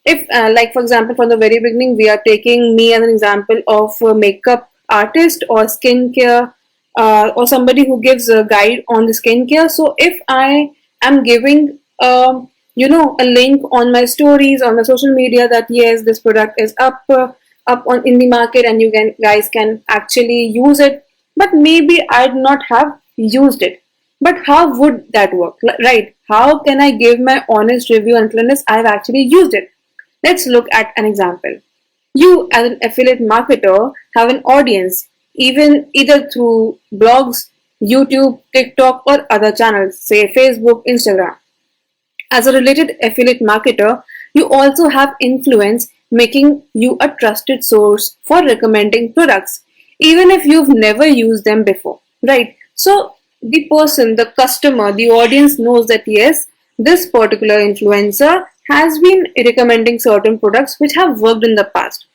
if like for example, from the very beginning, we are taking me as an example of a makeup artist or skincare or somebody who gives a guide on the skincare. So if I am giving a link on my stories on the social media that yes, this product is up on in the market and you guys can actually use it, but maybe I'd not have used it. But how would that work, right? How can I give my honest review unless I've actually used it? Let's look at an example. You, as an affiliate marketer, have an audience, even either through blogs, YouTube, TikTok, or other channels, say Facebook, Instagram. As a related affiliate marketer, you also have influence, making you a trusted source for recommending products, even if you've never used them before, right? So the person, the customer, the audience knows that yes, this particular influencer has been recommending certain products which have worked in the past.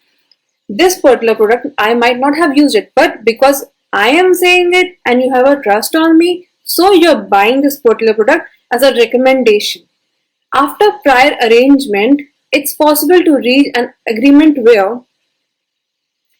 This particular product, I might not have used it, but because I am saying it and you have a trust on me, so you're buying this particular product as a recommendation. After prior arrangement, it's possible to reach an agreement where,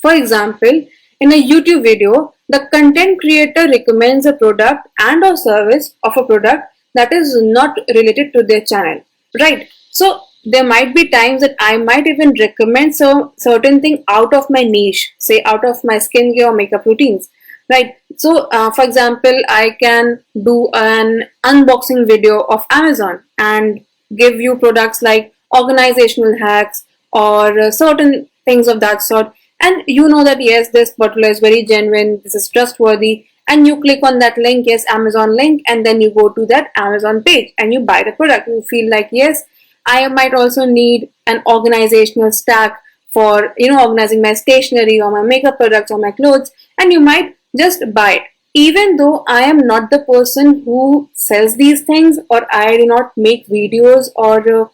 for example, in a YouTube video, the content creator recommends a product and or service of a product that is not related to their channel, right? So there might be times that I might even recommend some certain thing out of my niche, say out of my skincare or makeup routines, right? So for example, I can do an unboxing video of Amazon and give you products like organizational hacks or certain things of that sort, and you know that yes, this bottle is very genuine, this is trustworthy, and you click on that link, yes, Amazon link, and then you go to that Amazon page and you buy the product. You feel like yes, I might also need an organizational stack for organizing my stationery or my makeup products or my clothes, and you might just buy it. Even though I am not the person who sells these things, or I do not make videos or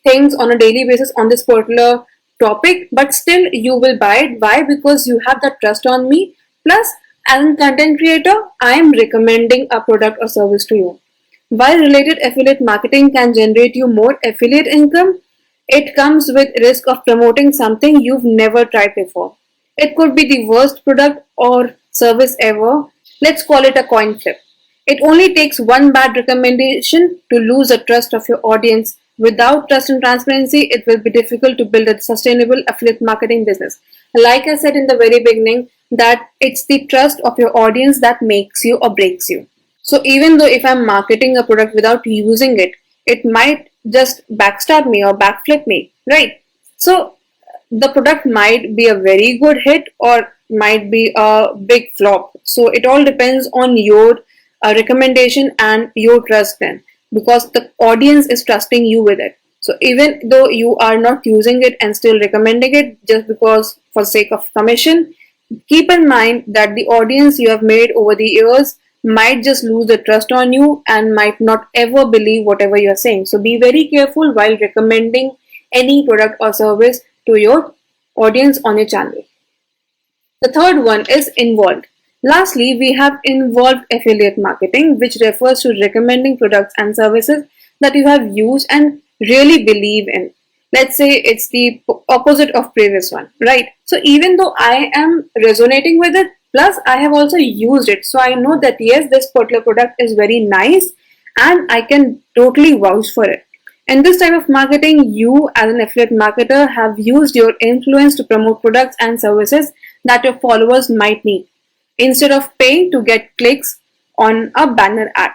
things on a daily basis on this particular topic, but still you will buy it. Why? Because you have that trust on me. Plus, as a content creator, I am recommending a product or service to you. While related affiliate marketing can generate you more affiliate income, it comes with risk of promoting something you've never tried before. It could be the worst product or service ever. Let's call it a coin flip. It only takes one bad recommendation to lose the trust of your audience. Without trust and transparency, it will be difficult to build a sustainable affiliate marketing business. Like I said in the very beginning, that it's the trust of your audience that makes you or breaks you. So even though if I'm marketing a product without using it, it might just backstab me or backflip me, right? So the product might be a very good hit or might be a big flop. So it all depends on your recommendation and your trust then, because the audience is trusting you with it. So even though you are not using it and still recommending it just because for sake of commission, keep in mind that the audience you have made over the years might just lose the trust on you and might not ever believe whatever you are saying. So be very careful while recommending any product or service to your audience on your channel. The third one is involved. Lastly, we have involved affiliate marketing, which refers to recommending products and services that you have used and really believe in. Let's say it's the opposite of previous one, right? So even though I am resonating with it, plus I have also used it, so I know that yes, this particular product is very nice and I can totally vouch for it. In this type of marketing, you as an affiliate marketer have used your influence to promote products and services that your followers might need, instead of paying to get clicks on a banner ad.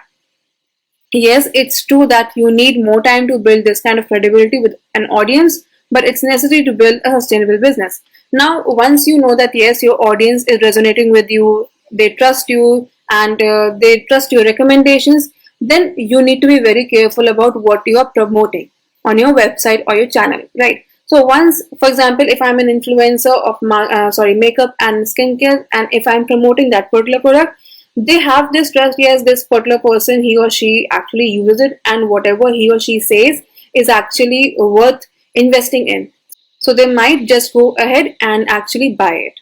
Yes, it's true that you need more time to build this kind of credibility with an audience, but it's necessary to build a sustainable business. Now, once you know that yes, your audience is resonating with you, they trust you, and they trust your recommendations, then you need to be very careful about what you are promoting on your website or your channel, right? So once, for example, if I'm an influencer of makeup and skincare, and if I'm promoting that particular product, they have this trust. Yes, this particular person, he or she actually uses it, and whatever he or she says is actually worth investing in. So they might just go ahead and actually buy it,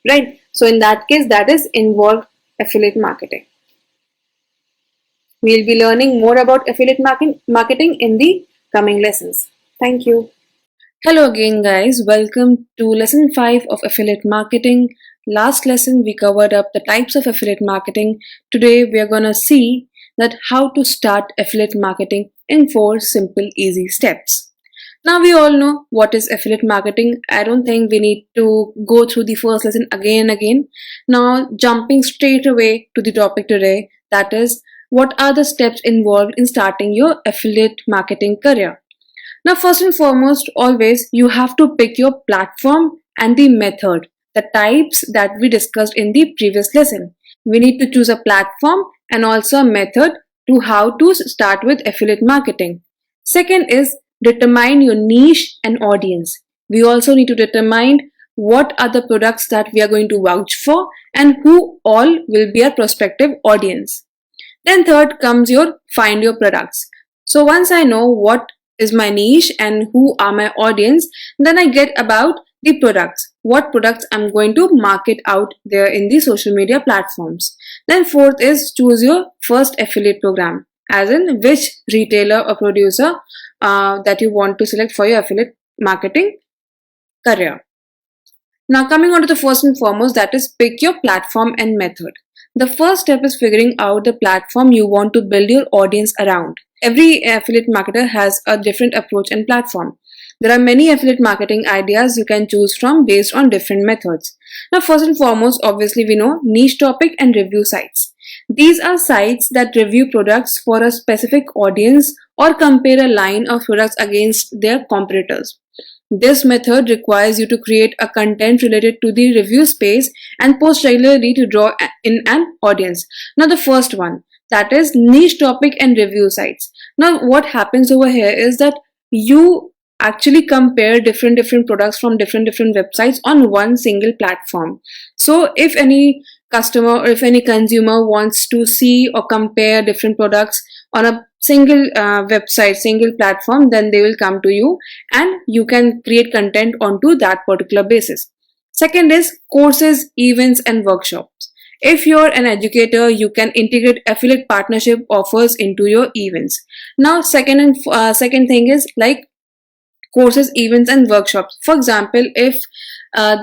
right? So in that case, that is involved affiliate marketing. We'll be learning more about affiliate marketing in the coming lessons. Thank you. Hello again, guys. Welcome to lesson 5 of affiliate marketing. Last lesson we covered up the types of affiliate marketing. Today we are going to see that how to start affiliate marketing in 4 simple easy steps. Now we all know what is affiliate marketing. I don't think we need to go through the first lesson again and again. Now jumping straight away to the topic today, that is, what are the steps involved in starting your affiliate marketing career? Now, first and foremost, always you have to pick your platform and the method, the types that we discussed in the previous lesson. We need to choose a platform and also a method to how to start with affiliate marketing. Second is determine your niche and audience. We also need to determine what are the products that we are going to vouch for and who all will be our prospective audience. Then third comes your find your products. So once I know what is my niche and who are my audience, then I get about the products, what products I'm going to market out there in the social media platforms. Then fourth is choose your first affiliate program, as in which retailer or producer that you want to select for your affiliate marketing career. Now coming on to the first and foremost, that is pick your platform and method. The first step is figuring out the platform you want to build your audience around. Every affiliate marketer has a different approach and platform. There are many affiliate marketing ideas you can choose from based on different methods. Now first and foremost, obviously we know niche topic and review sites. These are sites that review products for a specific audience or compare a line of products against their competitors. This method requires you to create a content related to the review space and post regularly to draw in an audience. Now, the first one, that is niche topic and review sites. Now, what happens over here is that you actually compare different products from different websites on one single platform. So if any customer or if any consumer wants to see or compare different products on a single website, single platform, then they will come to you and you can create content onto that particular basis. Second is courses, events and workshops. If you're an educator, you can integrate affiliate partnership offers into your events. Now second thing is like courses, events and workshops. For example, if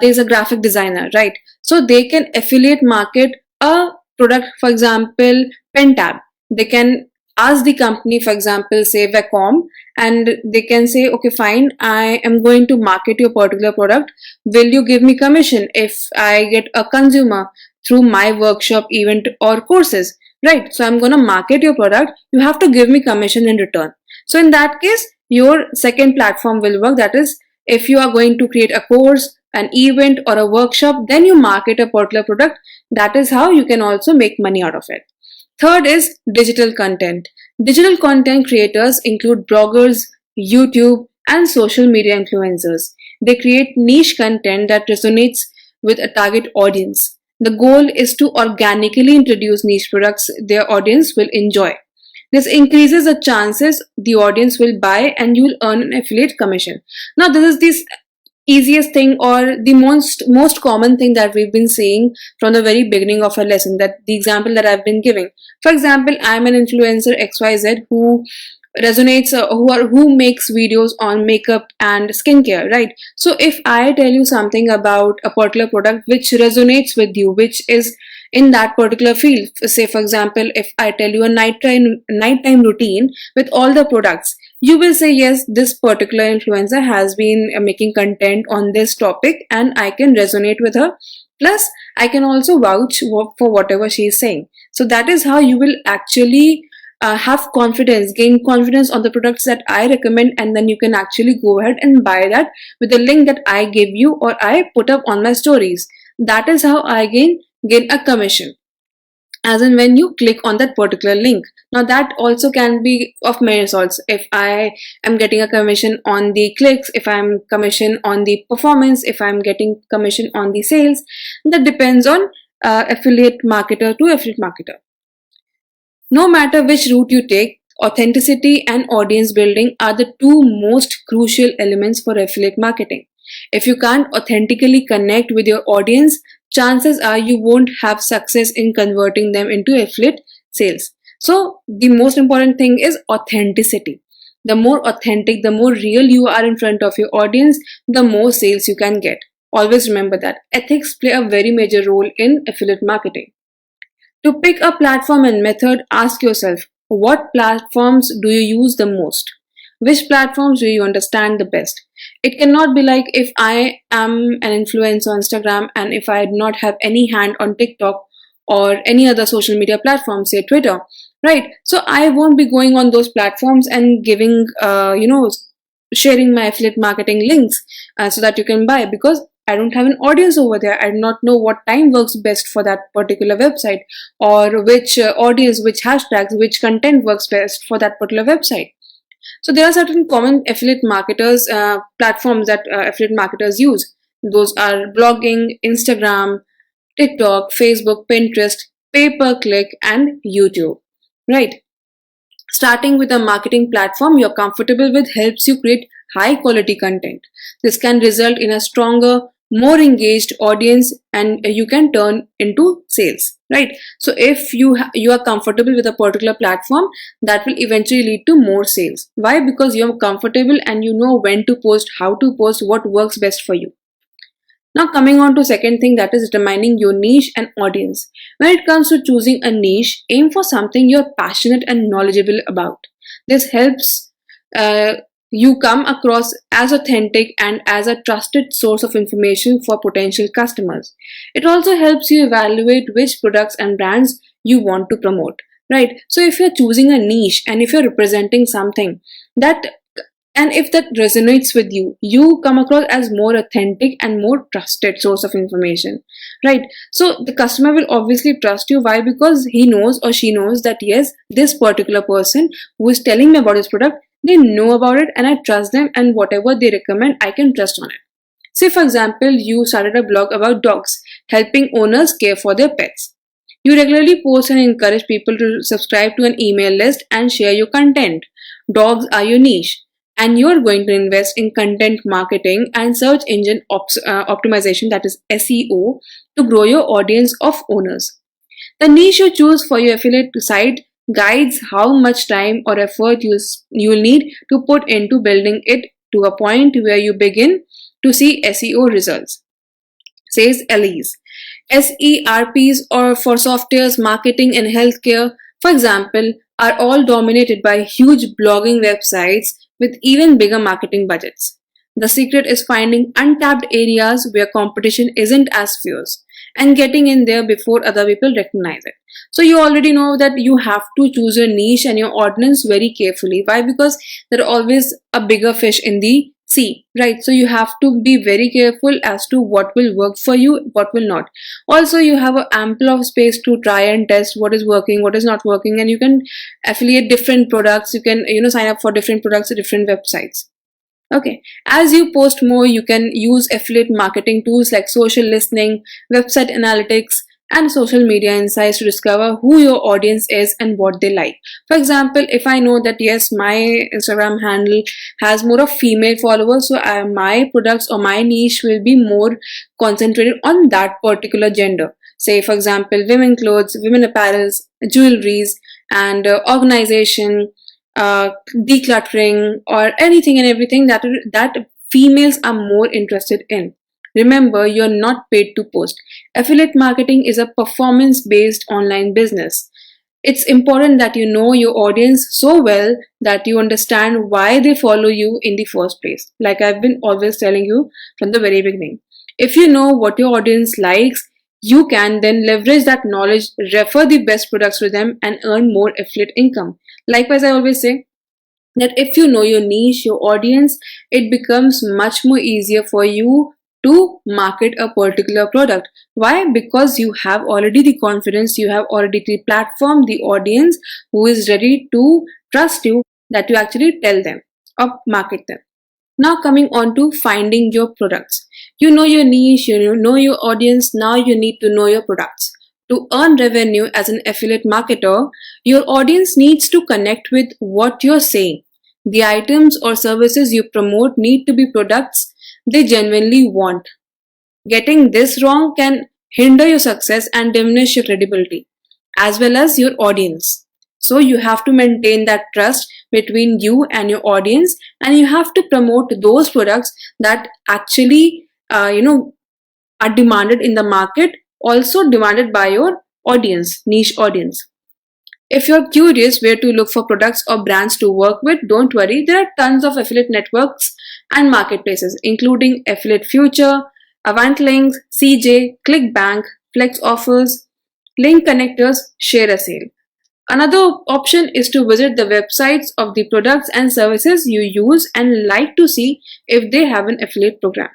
there's a graphic designer, right, so they can affiliate market a product. For example, pen tab, they can ask the company, for example say Vacom, and they can say, okay fine, I am going to market your particular product, will you give me commission if I get a consumer through my workshop, event or courses, right? So I'm going to market your product, you have to give me commission in return. So in that case, your second platform will work. That is, if you are going to create a course, an event or a workshop, then you market a particular product. That is how you can also make money out of it. Third is digital content. Digital content creators include bloggers, YouTube and social media influencers. They create niche content that resonates with a target audience. The goal is to organically introduce niche products their audience will enjoy. This increases the chances the audience will buy and you will earn an affiliate commission. Now, this is the easiest thing or the most common thing that we've been seeing from the very beginning of our lesson, that the example that I've been giving. For example, I'm an influencer XYZ who resonates who makes videos on makeup and skincare, right? So if I tell you something about a particular product which resonates with you, which is in that particular field, say for example, if I tell you a nighttime routine with all the products, you will say yes, this particular influencer has been making content on this topic and I can resonate with her, plus I can also vouch for whatever she is saying. So that is how you will actually gain confidence on the products that I recommend, and then you can actually go ahead and buy that with the link that I give you or I put up on my stories. That is how I gain a commission, as in when you click on that particular link. Now that also can be of many sorts. If I am getting a commission on the clicks, if I'm commission on the performance, if I'm getting commission on the sales, that depends on affiliate marketer to affiliate marketer. No matter which route you take, authenticity and audience building are the two most crucial elements for affiliate marketing. If you can't authentically connect with your audience, chances are you won't have success in converting them into affiliate sales. So the most important thing is authenticity. The more authentic, the more real you are in front of your audience, the more sales you can get. Always remember that ethics play a very major role in affiliate marketing. To pick a platform and method, ask yourself, what platforms do you use the most? Which platforms do you understand the best? It cannot be like if I am an influencer on Instagram and if I do not have any hand on TikTok or any other social media platform, say Twitter, right? So I won't be going on those platforms and giving, sharing my affiliate marketing links so that you can buy, because I don't have an audience over there. I do not know what time works best for that particular website, or which audience, which hashtags, which content works best for that particular website. So there are certain common affiliate marketers platforms that affiliate marketers use. Those are blogging, Instagram, TikTok, Facebook, Pinterest, pay-per-click, and YouTube. Right? Starting with a marketing platform you're comfortable with helps you create high quality content. This can result in a stronger, more engaged audience, and you can turn into sales, right? So if you are comfortable with a particular platform, that will eventually lead to more sales. Why? Because you're comfortable and you know when to post, how to post, what works best for you. Now coming on to second thing, that is determining your niche and audience. When it comes to choosing a niche, aim for something you're passionate and knowledgeable about. This helps you come across as authentic and as a trusted source of information for potential customers. It also helps you evaluate which products and brands you want to promote, right? So if you're choosing a niche and if you're representing something that And if that resonates with you, you come across as more authentic and more trusted source of information, right? So the customer will obviously trust you. Why? Because he knows or she knows that yes, this particular person who is telling me about this product, they know about it and I trust them, and whatever they recommend, I can trust on it. Say, for example, you started a blog about dogs, helping owners care for their pets. You regularly post and encourage people to subscribe to an email list and share your content. Dogs are your niche, and you're going to invest in content marketing and search engine optimization, that is SEO, to grow your audience of owners. The niche you choose for your affiliate site guides how much time or effort you'll need to put into building it to a point where you begin to see SEO results, says Elise. SERPs, or for softwares, marketing, and healthcare, for example, are all dominated by huge blogging websites with even bigger marketing budgets. The secret is finding untapped areas where competition isn't as fierce and getting in there before other people recognize it. So you already know that you have to choose your niche and your audience very carefully. Why? Because there are always a bigger fish in the sea, right? So you have to be very careful as to what will work for you, what will not. Also, you have an ample of space to try and test what is working, what is not working, and you can affiliate different products. You can sign up for different products at different websites. Okay, as you post more, you can use affiliate marketing tools like social listening, website analytics, and social media insights to discover who your audience is and what they like. For example, if I know that yes, my Instagram handle has more of female followers, so my products or my niche will be more concentrated on that particular gender. Say, for example, women clothes, women apparels, jewelries, and organization, decluttering, or anything and everything that females are more interested in. Remember, you're not paid to post. Affiliate marketing is a performance based online business. It's important that you know your audience so well that you understand why they follow you in the first place. Like I've been always telling you from the very beginning. If you know what your audience likes, you can then leverage that knowledge, refer the best products to them, and earn more affiliate income. Likewise, I always say that if you know your niche, your audience, it becomes much more easier for you to market a particular product. Why? Because you have already the confidence, you have already the platform, the audience who is ready to trust you, that you actually tell them or market them. Now, coming on to finding your products. You know your niche, you know your audience, now you need to know your products. To earn revenue as an affiliate marketer, your audience needs to connect with what you're saying. The items or services you promote need to be products they genuinely want. Getting this wrong can hinder your success and diminish your credibility, as well as your audience. So you have to maintain that trust between you and your audience, and you have to promote those products that actually, are demanded in the market, also demanded by your audience, niche audience. If you're curious where to look for products or brands to work with, don't worry. There are tons of affiliate networks and marketplaces, including Affiliate Future, AvantLinks, CJ, ClickBank, Flex Offers, Link Connectors, Share a Sale. Another option is to visit the websites of the products and services you use and like to see if they have an affiliate program.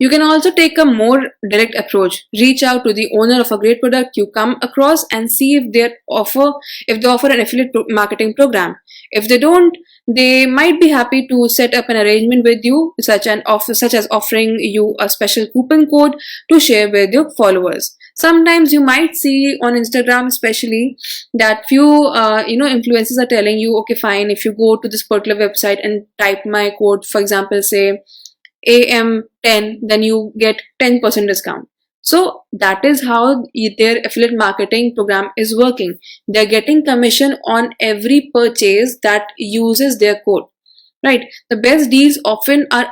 You can also take a more direct approach. Reach out to the owner of a great product you come across and see if they offer an affiliate marketing program. If they don't, they might be happy to set up an arrangement with you, such as offering you a special coupon code to share with your followers. Sometimes you might see on Instagram, especially, that few influencers are telling you, okay, fine, if you go to this particular website and type my code, for example, say AM10, then you get 10% discount. So that is how their affiliate marketing program is working. They're getting commission on every purchase that uses their code, right? The best deals often are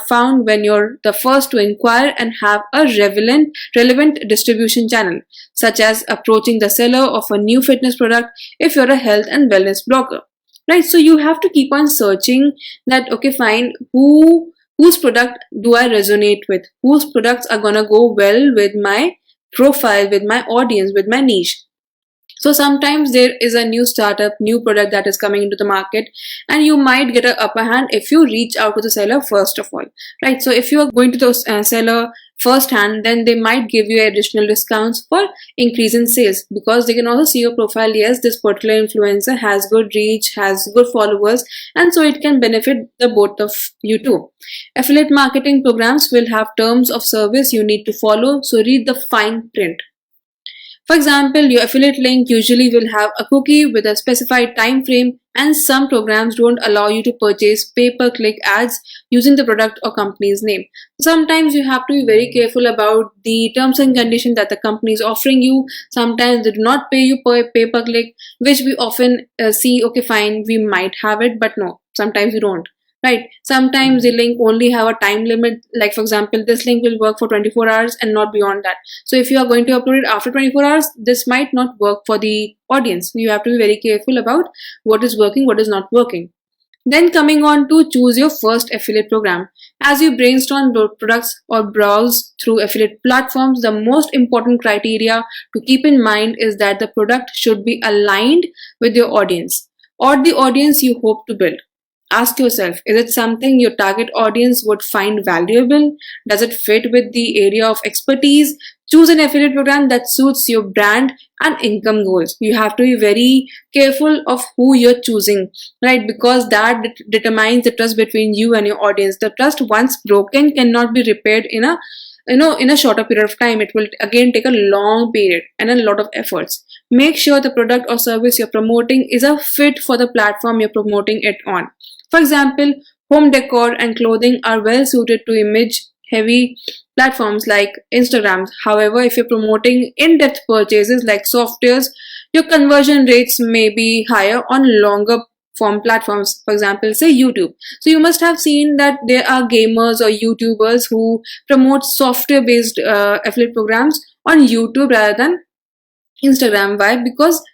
found when you're the first to inquire and have a relevant distribution channel, such as approaching the seller of a new fitness product if you're a health and wellness blogger. Right, so you have to keep on searching that, okay, fine, whose product do I resonate with? Whose products are gonna go well with my profile, with my audience, with my niche? So sometimes there is a new startup, new product that is coming into the market, and you might get an upper hand if you reach out to the seller first of all, right? So if you are going to the seller first hand, then they might give you additional discounts for increase in sales, because they can also see your profile. Yes, this particular influencer has good reach, has good followers, and so it can benefit the both of you too. Affiliate marketing programs will have terms of service you need to follow, so read the fine print. For example, your affiliate link usually will have a cookie with a specified time frame, and some programs don't allow you to purchase pay-per-click ads using the product or company's name. Sometimes you have to be very careful about the terms and conditions that the company is offering you. Sometimes they do not pay you per pay-per-click, which we often see, okay, fine, we might have it, but no, sometimes we don't. Right. Sometimes the link only have a time limit. Like for example, this link will work for 24 hours and not beyond that. So if you are going to upload it after 24 hours, this might not work for the audience. You have to be very careful about what is working, what is not working. Then coming on to choose your first affiliate program. As you brainstorm products or browse through affiliate platforms, the most important criteria to keep in mind is that the product should be aligned with your audience or the audience you hope to build. Ask yourself, is it something your target audience would find valuable? Does it fit with the area of expertise? Choose an affiliate program that suits your brand and income goals. You have to be very careful of who you're choosing, right? Because that determines the trust between you and your audience. The trust once broken cannot be repaired in a shorter period of time. It will again take a long period and a lot of efforts. Make sure the product or service you're promoting is a fit for the platform you're promoting it on. For example, home decor and clothing are well suited to image heavy platforms like Instagram. However, if you're promoting in-depth purchases like softwares, your conversion rates may be higher on longer form platforms. For example, say YouTube. So you must have seen that there are gamers or YouTubers who promote software based affiliate programs on YouTube rather than Instagram. Why? Because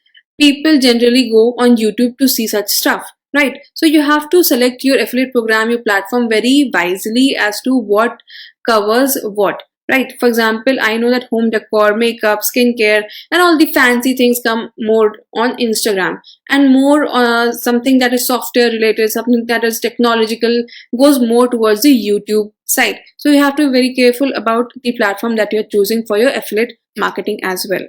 people generally go on YouTube to see such stuff, right? So you have to select your affiliate program, your platform very wisely as to what covers what. Right. For example, I know that home decor, makeup, skincare, and all the fancy things come more on Instagram, and more something that is software related, something that is technological goes more towards the YouTube side. So you have to be very careful about the platform that you're choosing for your affiliate marketing as well.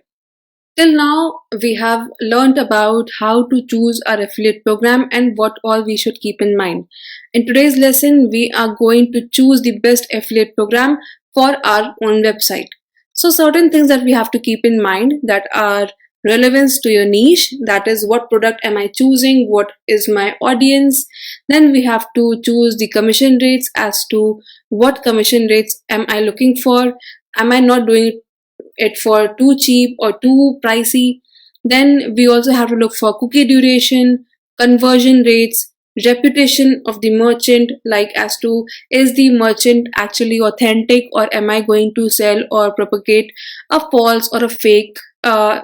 Till now, we have learned about how to choose our affiliate program and what all we should keep in mind. In today's lesson, we are going to choose the best affiliate program for our own website. So certain things that we have to keep in mind that are relevance to your niche, that is what product am I choosing, what is my audience. Then we have to choose the commission rates as to what commission rates am I looking for. Am I not doing it for too cheap or too pricey? Then we also have to look for cookie duration, conversion rates, reputation of the merchant, like as to is the merchant actually authentic, or am I going to sell or propagate a false or a fake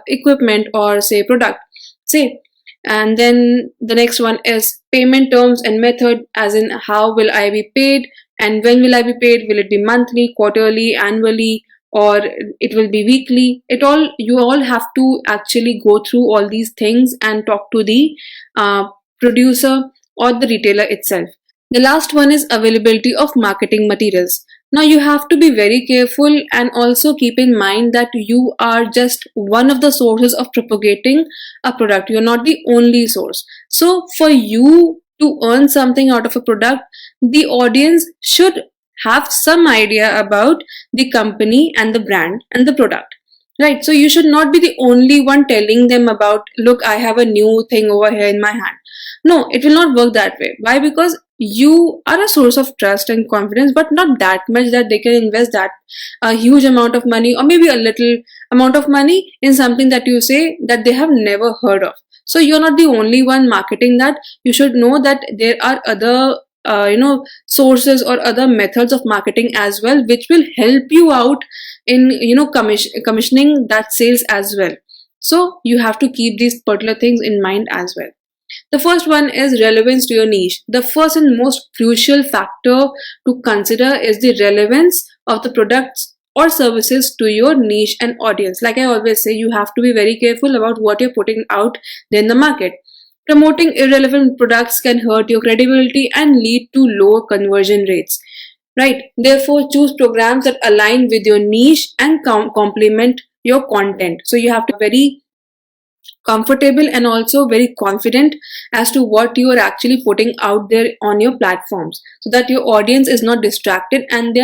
equipment or say product, say. And then the next one is payment terms and method, as in how will I be paid and when will I be paid. Will it be monthly, quarterly, annually, or it will be weekly? It all, you all have to actually go through all these things and talk to the producer or the retailer itself. The last one is availability of marketing materials. Now you have to be very careful and also keep in mind that you are just one of the sources of propagating a product. You're not the only source. So for you to earn something out of a product, the audience should have some idea about the company and the brand and the product. Right. So you should not be the only one telling them about, look, I have a new thing over here in my hand. No, it will not work that way. Why? Because you are a source of trust and confidence, but not that much that they can invest that a huge amount of money or maybe a little amount of money in something that you say that they have never heard of. So you're not the only one marketing that. You should know that there are other sources or other methods of marketing as well, which will help you out in commissioning that sales as well. So you have to keep these particular things in mind as well. The first one is relevance to your niche. The first and most crucial factor to consider is the relevance of the products or services to your niche and audience. Like I always say, you have to be very careful about what you're putting out there in the market. Promoting irrelevant products can hurt your credibility and lead to lower conversion rates. Right? Therefore, choose programs that align with your niche and complement your content. So you have to be very comfortable and also very confident as to what you are actually putting out there on your platforms, so that your audience is not distracted and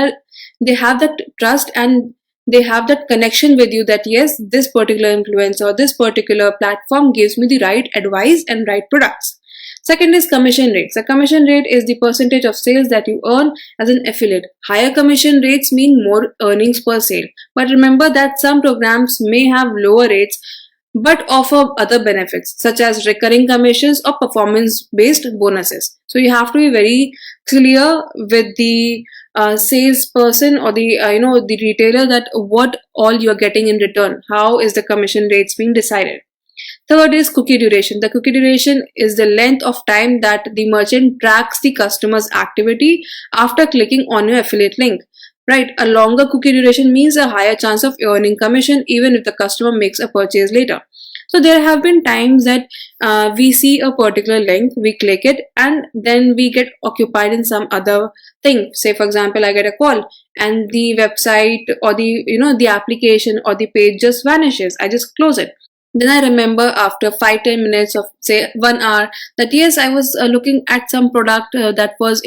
they have that trust and they have that connection with you, that yes, this particular influencer or this particular platform gives me the right advice and right products. Second is commission rates. The commission rate is the percentage of sales that you earn as an affiliate. Higher commission rates mean more earnings per sale, but remember that some programs may have lower rates but offer other benefits such as recurring commissions or performance based bonuses. So you have to be very clear with the salesperson or the the retailer, that what all you're getting in return, how is the commission rates being decided. Third is cookie duration. The cookie duration is the length of time that the merchant tracks the customer's activity after clicking on your affiliate link. Right, a longer cookie duration means a higher chance of earning commission even if the customer makes a purchase later. So there have been times that we see a particular link, we click it, and then we get occupied in some other thing. Say for example, I get a call and the website or the application or the page just vanishes. I just close it. Then I remember after 5-10 minutes of say 1 hour that yes, I was looking at some product that was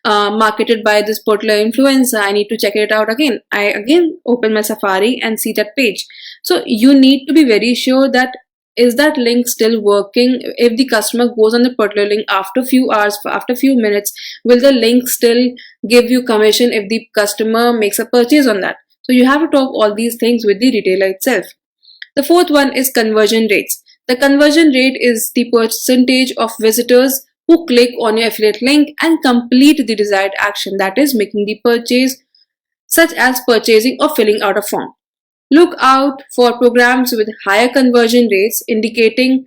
marketed by this particular influencer. I need to check it out again. I again open my Safari and see that page. So you need to be very sure that is that link still working. If the customer goes on the particular link after few hours, after few minutes, will the link still give you commission if the customer makes a purchase on that? So you have to talk all these things with the retailer itself. The fourth one is conversion rates. The conversion rate is the percentage of visitors who click on your affiliate link and complete the desired action, that is making the purchase, such as purchasing or filling out a form. Look out for programs with higher conversion rates, indicating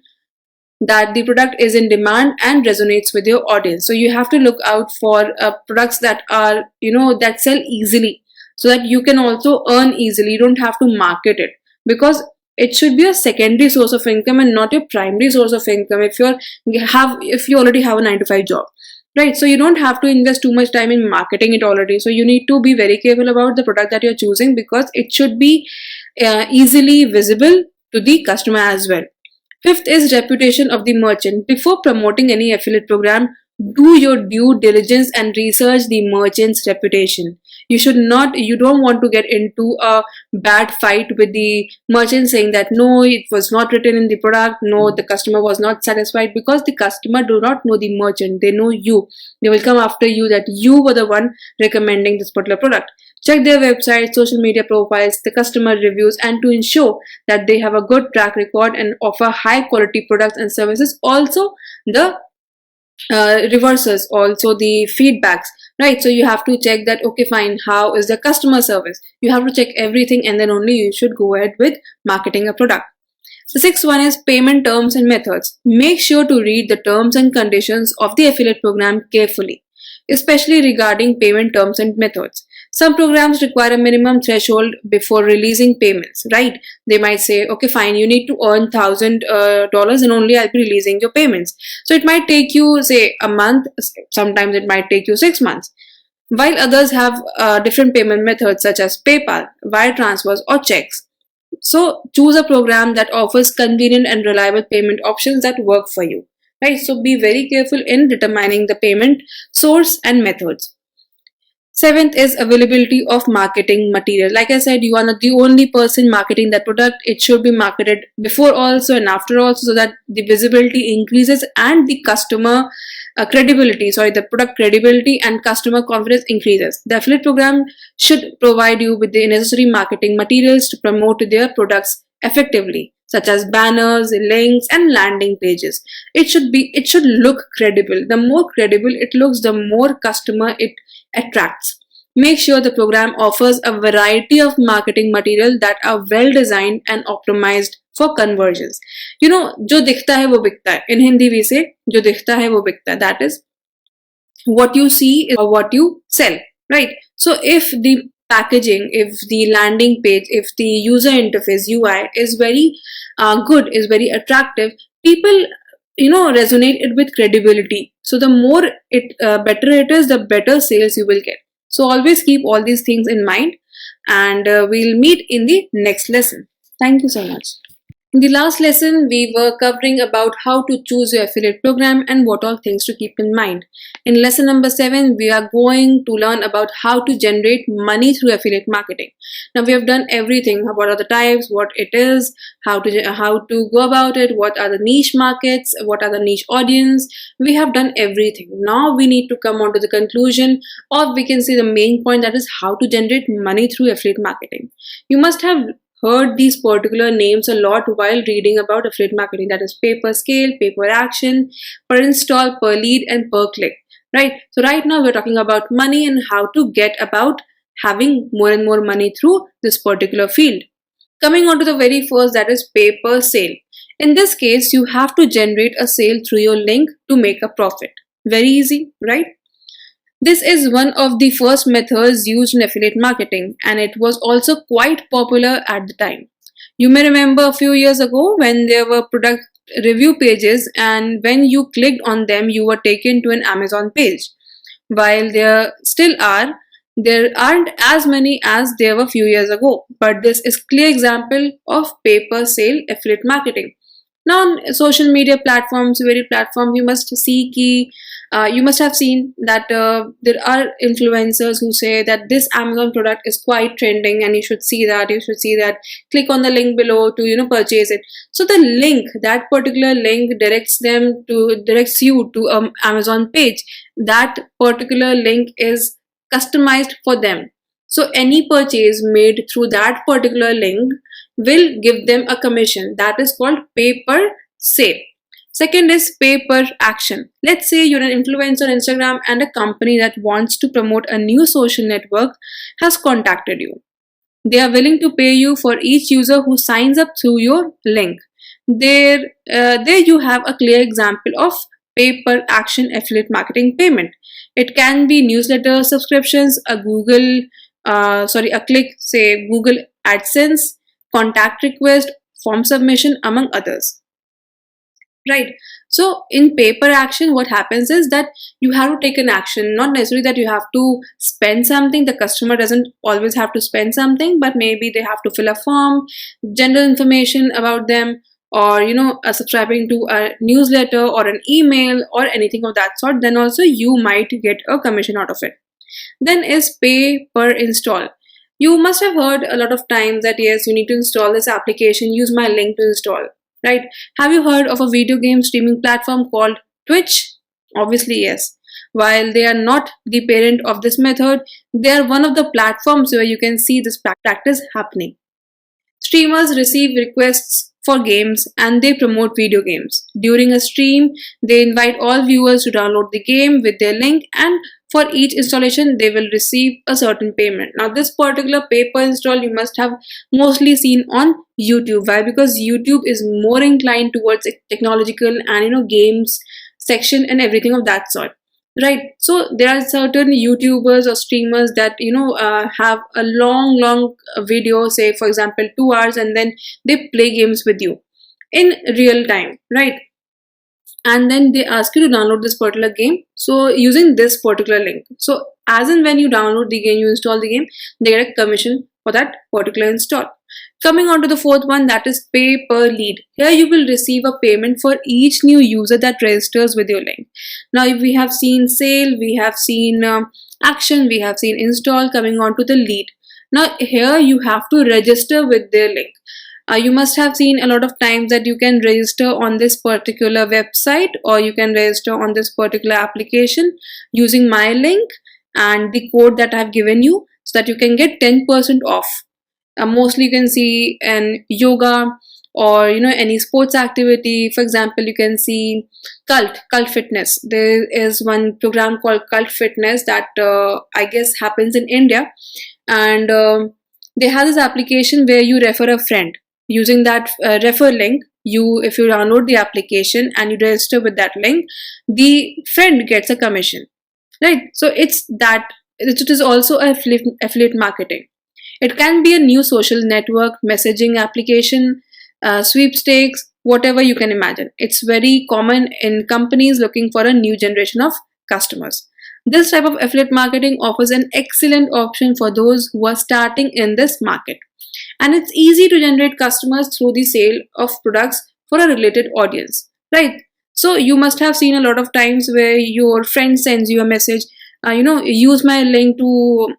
that the product is in demand and resonates with your audience. So you have to look out for products that are that sell easily, so that you can also earn easily. You don't have to market it, because it should be a secondary source of income and not your primary source of income if you already have a 9 to 5 job, right? So you don't have to invest too much time in marketing it already. So you need to be very careful about the product that you're choosing, because it should be easily visible to the customer as well. Fifth is reputation of the merchant. Before promoting any affiliate program, do your due diligence and research the merchant's reputation. You don't want to get into a bad fight with the merchant saying that no, it was not written in the product, no, the customer was not satisfied, because the customer do not know the merchant, they know you. They will come after you that you were the one recommending this particular product. Check their website, social media profiles, the customer reviews, and to ensure that they have a good track record and offer high quality products and services. Also the reverses, also the feedbacks, right? So you have to check that, okay fine, how is the customer service. You have to check everything, and then only you should go ahead with marketing a product. The sixth one is payment terms and methods. Make sure to read the terms and conditions of the affiliate program carefully, especially regarding payment terms and methods. Some programs require a minimum threshold before releasing payments, right? They might say, okay, fine, you need to earn $1,000 and only I'll be releasing your payments. So it might take you, say, a month. Sometimes it might take you 6 months. While others have different payment methods such as PayPal, wire transfers, or checks. So choose a program that offers convenient and reliable payment options that work for you, right? So be very careful in determining the payment source and methods. Seventh is availability of marketing material. Like I said, you are not the only person marketing that product. It should be marketed before also and after also, so that the visibility increases and the customer the product credibility and customer confidence increases. The affiliate program should provide you with the necessary marketing materials to promote their products effectively, such as banners, links, and landing pages. It should look credible. The more credible it looks, the more customer it attracts. Make sure the program offers a variety of marketing material that are well designed and optimized for conversions. जो दिखता है वो बिकता है. In Hindi we say, जो दिखता है वो बिकता है. That is, what you see is what you sell, right? So if the packaging, if the landing page, if the user interface UI is very good, is very attractive, people resonate it with credibility. So the more it better it is, the better sales you will get. So always keep all these things in mind, and we'll meet in the next lesson. Thank you so much. In the last lesson, we were covering about how to choose your affiliate program and what all things to keep in mind. In lesson number 7, we are going to learn about how to generate money through affiliate marketing. Now we have done everything. What are the types, what it is, how to go about it, what are the niche markets, what are the niche audience. We have done everything. Now we need to come on to the conclusion, or we can say the main point, that is how to generate money through affiliate marketing. You must have heard these particular names a lot while reading about affiliate marketing, that is pay per scale, pay per action, per install, per lead, and per click, right? So right now we're talking about money and how to get about having more and more money through this particular field. Coming on to the very first, that is pay per sale. In this case, you have to generate a sale through your link to make a profit. Very easy, right? This is one of the first methods used in affiliate marketing, and it was also quite popular at the time. You may remember a few years ago when there were product review pages, and when you clicked on them, you were taken to an Amazon page. While there still are, there aren't as many as there were a few years ago, but this is clear example of pay per sale affiliate marketing. Now on social media platforms, various platforms, you must have seen that there are influencers who say that this Amazon product is quite trending and you should see that, click on the link below to purchase it. So the link, that particular link directs you to Amazon page. That particular link is customized for them. So any purchase made through that particular link will give them a commission. That is called pay per sale. Second is pay per action. Let's say you're an influencer on Instagram and a company that wants to promote a new social network has contacted you. They are willing to pay you for each user who signs up through your link. There you have a clear example of pay per action affiliate marketing payment. It can be newsletter subscriptions, a click, say Google AdSense, contact request, form submission, among others. Right. So in pay per action, what happens is that you have to take an action. Not necessarily that you have to spend something. The customer doesn't always have to spend something, but maybe they have to fill a form, general information about them, or subscribing to a newsletter or an email or anything of that sort. Then also you might get a commission out of it. Then is pay per install. You must have heard a lot of times that yes, you need to install this application, use my link to install, right? Have you heard of a video game streaming platform called Twitch? Obviously, yes. While they are not the parent of this method, they are one of the platforms where you can see this practice happening. Streamers receive requests for games and they promote video games. During a stream, they invite all viewers to download the game with their link, and for each installation, they will receive a certain payment. Now, this particular pay per install you must have mostly seen on YouTube. Why? Because YouTube is more inclined towards technological and games section and everything of that sort. Right. So there are certain YouTubers or streamers that have a long video, say for example 2 hours, and then they play games with you in real time, right? And then they ask you to download this particular game, so using this particular link. So as and when you download the game, you install the game, they get a commission for that particular install. Coming on to the fourth one, that is pay per lead. Here you will receive a payment for each new user that registers with your link. Now we have seen sale, we have seen action, we have seen install. Coming on to the lead. Now here you have to register with their link. You must have seen a lot of times that you can register on this particular website, or you can register on this particular application using my link and the code that I've given you, so that you can get 10% off. Mostly you can see an yoga or any sports activity. For example, you can see cult fitness. There is one program called Cult Fitness that I guess happens in India, and they have this application where you refer a friend. Using that refer link, if you download the application and you register with that link, the friend gets a commission, right? So it's that it is also affiliate marketing. It can be a new social network, messaging application, sweepstakes, whatever you can imagine. It's very common in companies looking for a new generation of customers. This type of affiliate marketing offers an excellent option for those who are starting in this market. And it's easy to generate customers through the sale of products for a related audience, right? So you must have seen a lot of times where your friend sends you a message, use my link to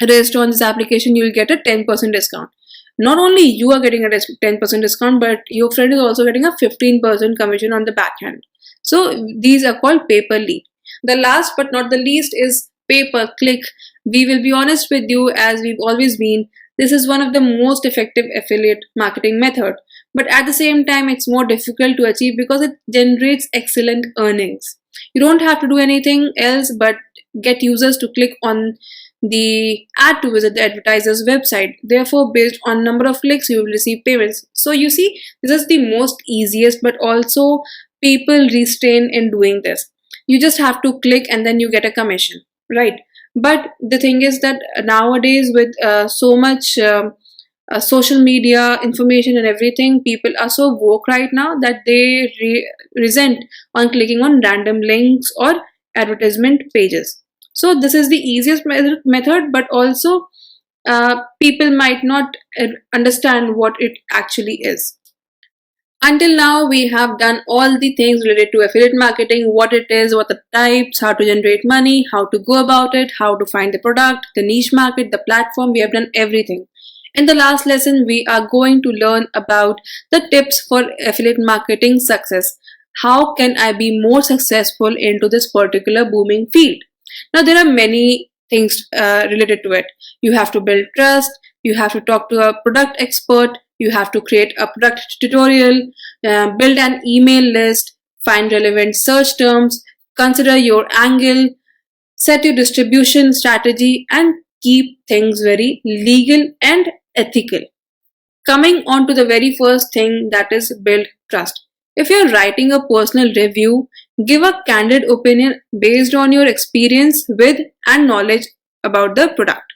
register on this application, you'll get a 10% discount. Not only you are getting a 10% discount, but your friend is also getting a 15% commission on the back end. So these are called pay per lead. The last but not the least is pay per click. We will be honest with you, as we've always been, this is one of the most effective affiliate marketing method. But at the same time, it's more difficult to achieve because it generates excellent earnings. You don't have to do anything else but get users to click on the ad to visit the advertiser's website. Therefore, based on number of clicks, you will receive payments. So you see, this is the most easiest, but also people restrain in doing this. You just have to click and then you get a commission, right? But the thing is that nowadays, with so much social media information and everything, people are so woke right now that they resent on clicking on random links or advertisement pages. So this is the easiest method, but also people might not understand what it actually is. Until now, we have done all the things related to affiliate marketing, what it is, what the types, how to generate money, how to go about it, how to find the product, the niche market, the platform. We have done everything. In the last lesson, we are going to learn about the tips for affiliate marketing success. How can I be more successful into this particular booming field? Now, there are many things related to it. You have to build trust, you have to talk to a product expert, you have to create a product tutorial, build an email list, find relevant search terms, consider your angle, set your distribution strategy, and keep things very legal and ethical. Coming on to the very first thing, that is build trust. If you're writing a personal review, give a candid opinion based on your experience with and knowledge about the product.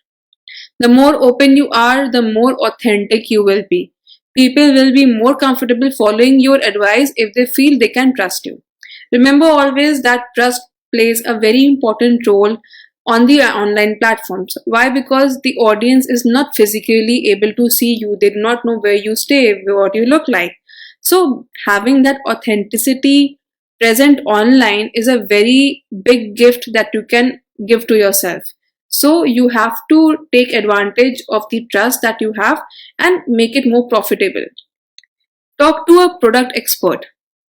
The more open you are, the more authentic you will be. People will be more comfortable following your advice if they feel they can trust you. Remember always that trust plays a very important role on the online platforms. Why? Because the audience is not physically able to see you, they do not know where you stay, what you look like. So, having that authenticity present online is a very big gift that you can give to yourself. So, you have to take advantage of the trust that you have and make it more profitable. Talk to a product expert.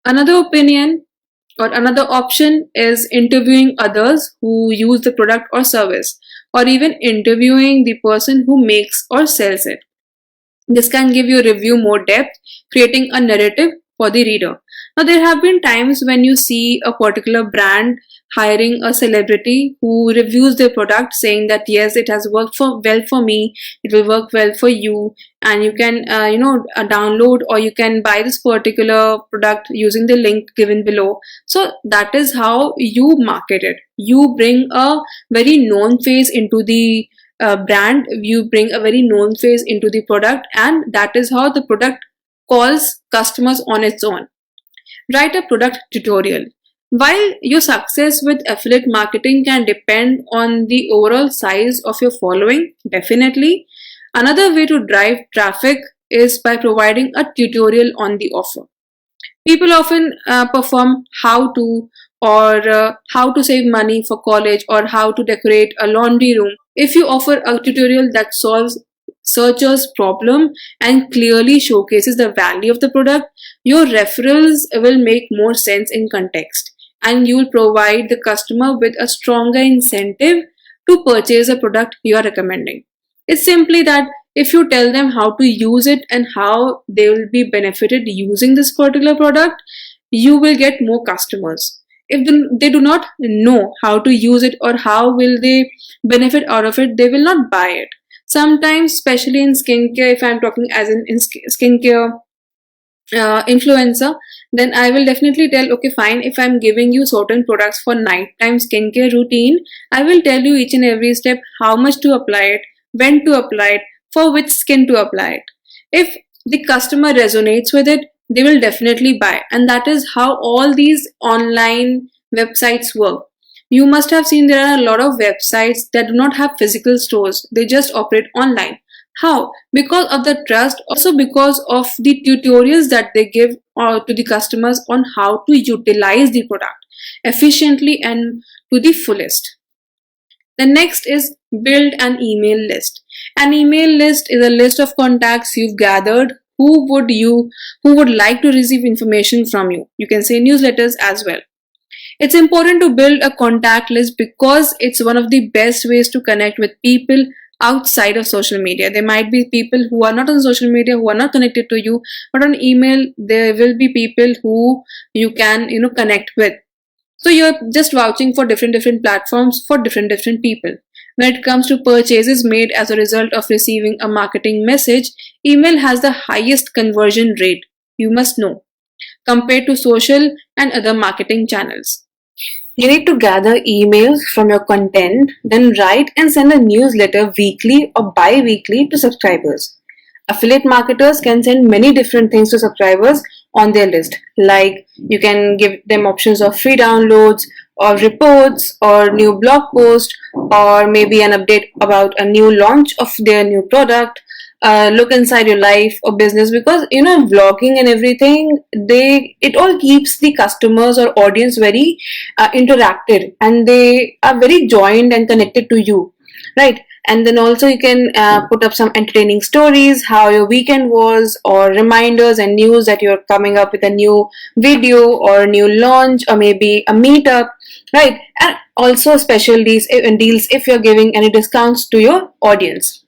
Another opinion or another option is interviewing others who use the product or service, or even interviewing the person who makes or sells it. This can give your review more depth, creating a narrative for the reader. Now, there have been times when you see a particular brand hiring a celebrity who reviews their product, saying that yes, it has worked well for me, it will work well for you, and you can download or you can buy this particular product using the link given below. So that is how you market it. You bring a very known face into the brand, you bring a very known face into the product, and that is how the product calls customers on its own. Write a product tutorial. While your success with affiliate marketing can depend on the overall size of your following, definitely, another way to drive traffic is by providing a tutorial on the offer. People often perform how to, or how to save money for college, or how to decorate a laundry room. If you offer a tutorial that solves searchers' problem and clearly showcases the value of the product, your referrals will make more sense in context, and you will provide the customer with a stronger incentive to purchase a product you are recommending. It's simply that if you tell them how to use it and how they will be benefited using this particular product, you will get more customers. If they do not know how to use it or how will they benefit out of it, they will not buy it. Sometimes, especially in skincare, if I'm talking as in skincare, influencer, then I will definitely tell, okay, fine, if I'm giving you certain products for nighttime skincare routine, I will tell you each and every step how much to apply it, when to apply it, for which skin to apply it. If the customer resonates with it, they will definitely buy. And that is how all these online websites work. You must have seen there are a lot of websites that do not have physical stores, they just operate online. How? Because of the trust, also because of the tutorials that they give to the customers on how to utilize the product efficiently and to the fullest. The next is build an email list. An email list is a list of contacts you've gathered who would like to receive information from you. You can say newsletters as well. It's important to build a contact list because it's one of the best ways to connect with people outside of social media. There might be people who are not on social media, who are not connected to you, but on email there will be people who you can connect with. So you're just vouching for different platforms for different people. When it comes to purchases made as a result of receiving a marketing message, email has the highest conversion rate, you must know, compared to social and other marketing channels. You need to gather emails from your content, then write and send a newsletter weekly or bi weekly to subscribers. Affiliate marketers can send many different things to subscribers on their list, like you can give them options of free downloads or reports or new blog post or maybe an update about a new launch of their new product, look inside your life or business, because vlogging and everything, it all keeps the customers or audience very interacted, and they are very joined and connected to you, right? And then also you can put up some entertaining stories, how your weekend was, or reminders and news that you're coming up with a new video or a new launch or maybe a meetup, right? And also special deals if you're giving any discounts to your audience,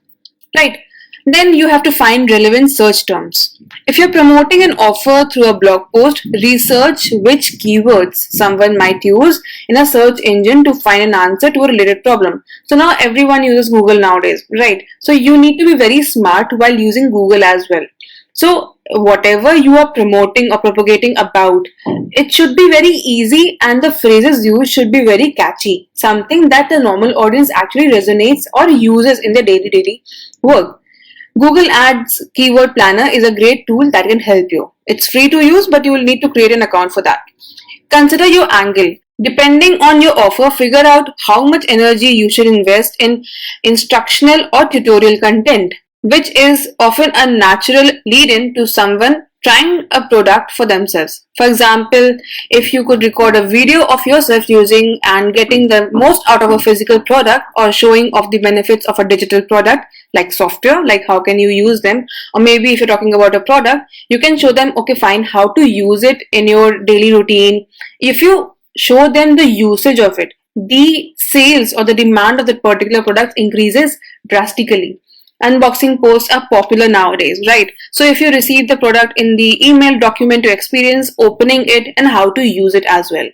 right? Then you have to find relevant search terms. If you're promoting an offer through a blog post, research which keywords someone might use in a search engine to find an answer to a related problem. So now everyone uses Google nowadays, right? So you need to be very smart while using Google as well. So whatever you are promoting or propagating about, it should be very easy and the phrases used should be very catchy. Something that the normal audience actually resonates or uses in their daily work. Google Ads Keyword Planner is a great tool that can help you. It's free to use, but you will need to create an account for that. Consider your angle. Depending on your offer, figure out how much energy you should invest in instructional or tutorial content, which is often a natural lead-in to someone trying a product for themselves. For example, if you could record a video of yourself using and getting the most out of a physical product or showing off the benefits of a digital product like software, like how can you use them, or maybe if you're talking about a product, you can show them, okay, fine, how to use it in your daily routine. If you show them the usage of it, the sales or the demand of that particular product increases drastically. Unboxing posts are popular nowadays, right? So if you receive the product in the email, document your experience opening it and how to use it as well.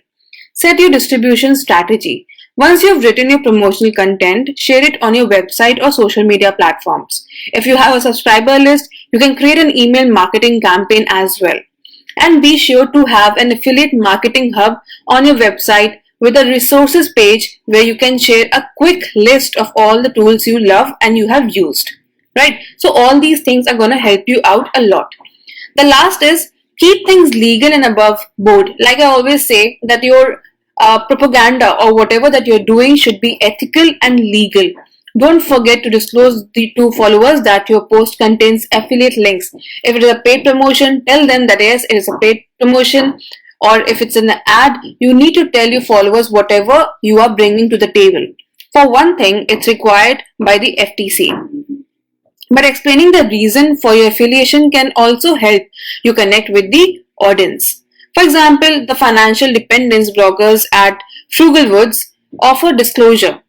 Set your distribution strategy. Once you've written your promotional content, share it on your website or social media platforms. If you have a subscriber list, you can create an email marketing campaign as well. And be sure to have an affiliate marketing hub on your website with a resources page where you can share a quick list of all the tools you love and you have used, right? So all these things are going to help you out a lot. The last is keep things legal and above board. Like I always say that your propaganda or whatever that you're doing should be ethical and legal. Don't forget to disclose to followers that your post contains affiliate links. If it is a paid promotion, tell them that yes, it is a paid promotion. Or if it's an ad, you need to tell your followers whatever you are bringing to the table. For one thing, it's required by the FTC. But explaining the reason for your affiliation can also help you connect with the audience. For example, the financial dependence bloggers at Frugalwoods offer disclosure.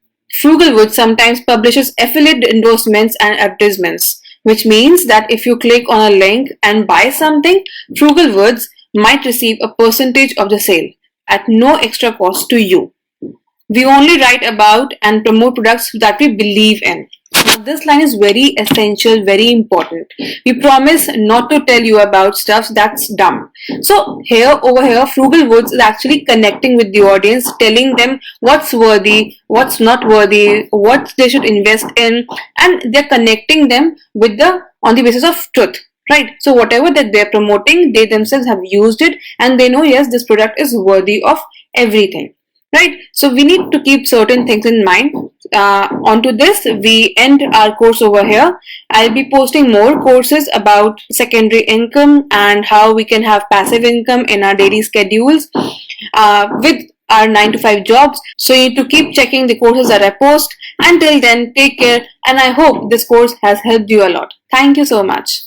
Frugalwoods sometimes publishes affiliate endorsements and advertisements, which means that if you click on a link and buy something, Frugalwoods might receive a percentage of the sale at no extra cost to you. We only write about and promote products that we believe in. This line is very essential, very important. We promise not to tell you about stuff that's dumb. So over here, Frugal Woods is actually connecting with the audience, telling them what's worthy, what's not worthy, what they should invest in, and they're connecting them with on the basis of truth. Right. So whatever that they're promoting, they themselves have used it and they know, yes, this product is worthy of everything. Right. So we need to keep certain things in mind. Onto this, we end our course over here. I'll be posting more courses about secondary income and how we can have passive income in our daily schedules with our 9 to 5 jobs. So you need to keep checking the courses that I post. Until then, take care, and I hope this course has helped you a lot. Thank you so much.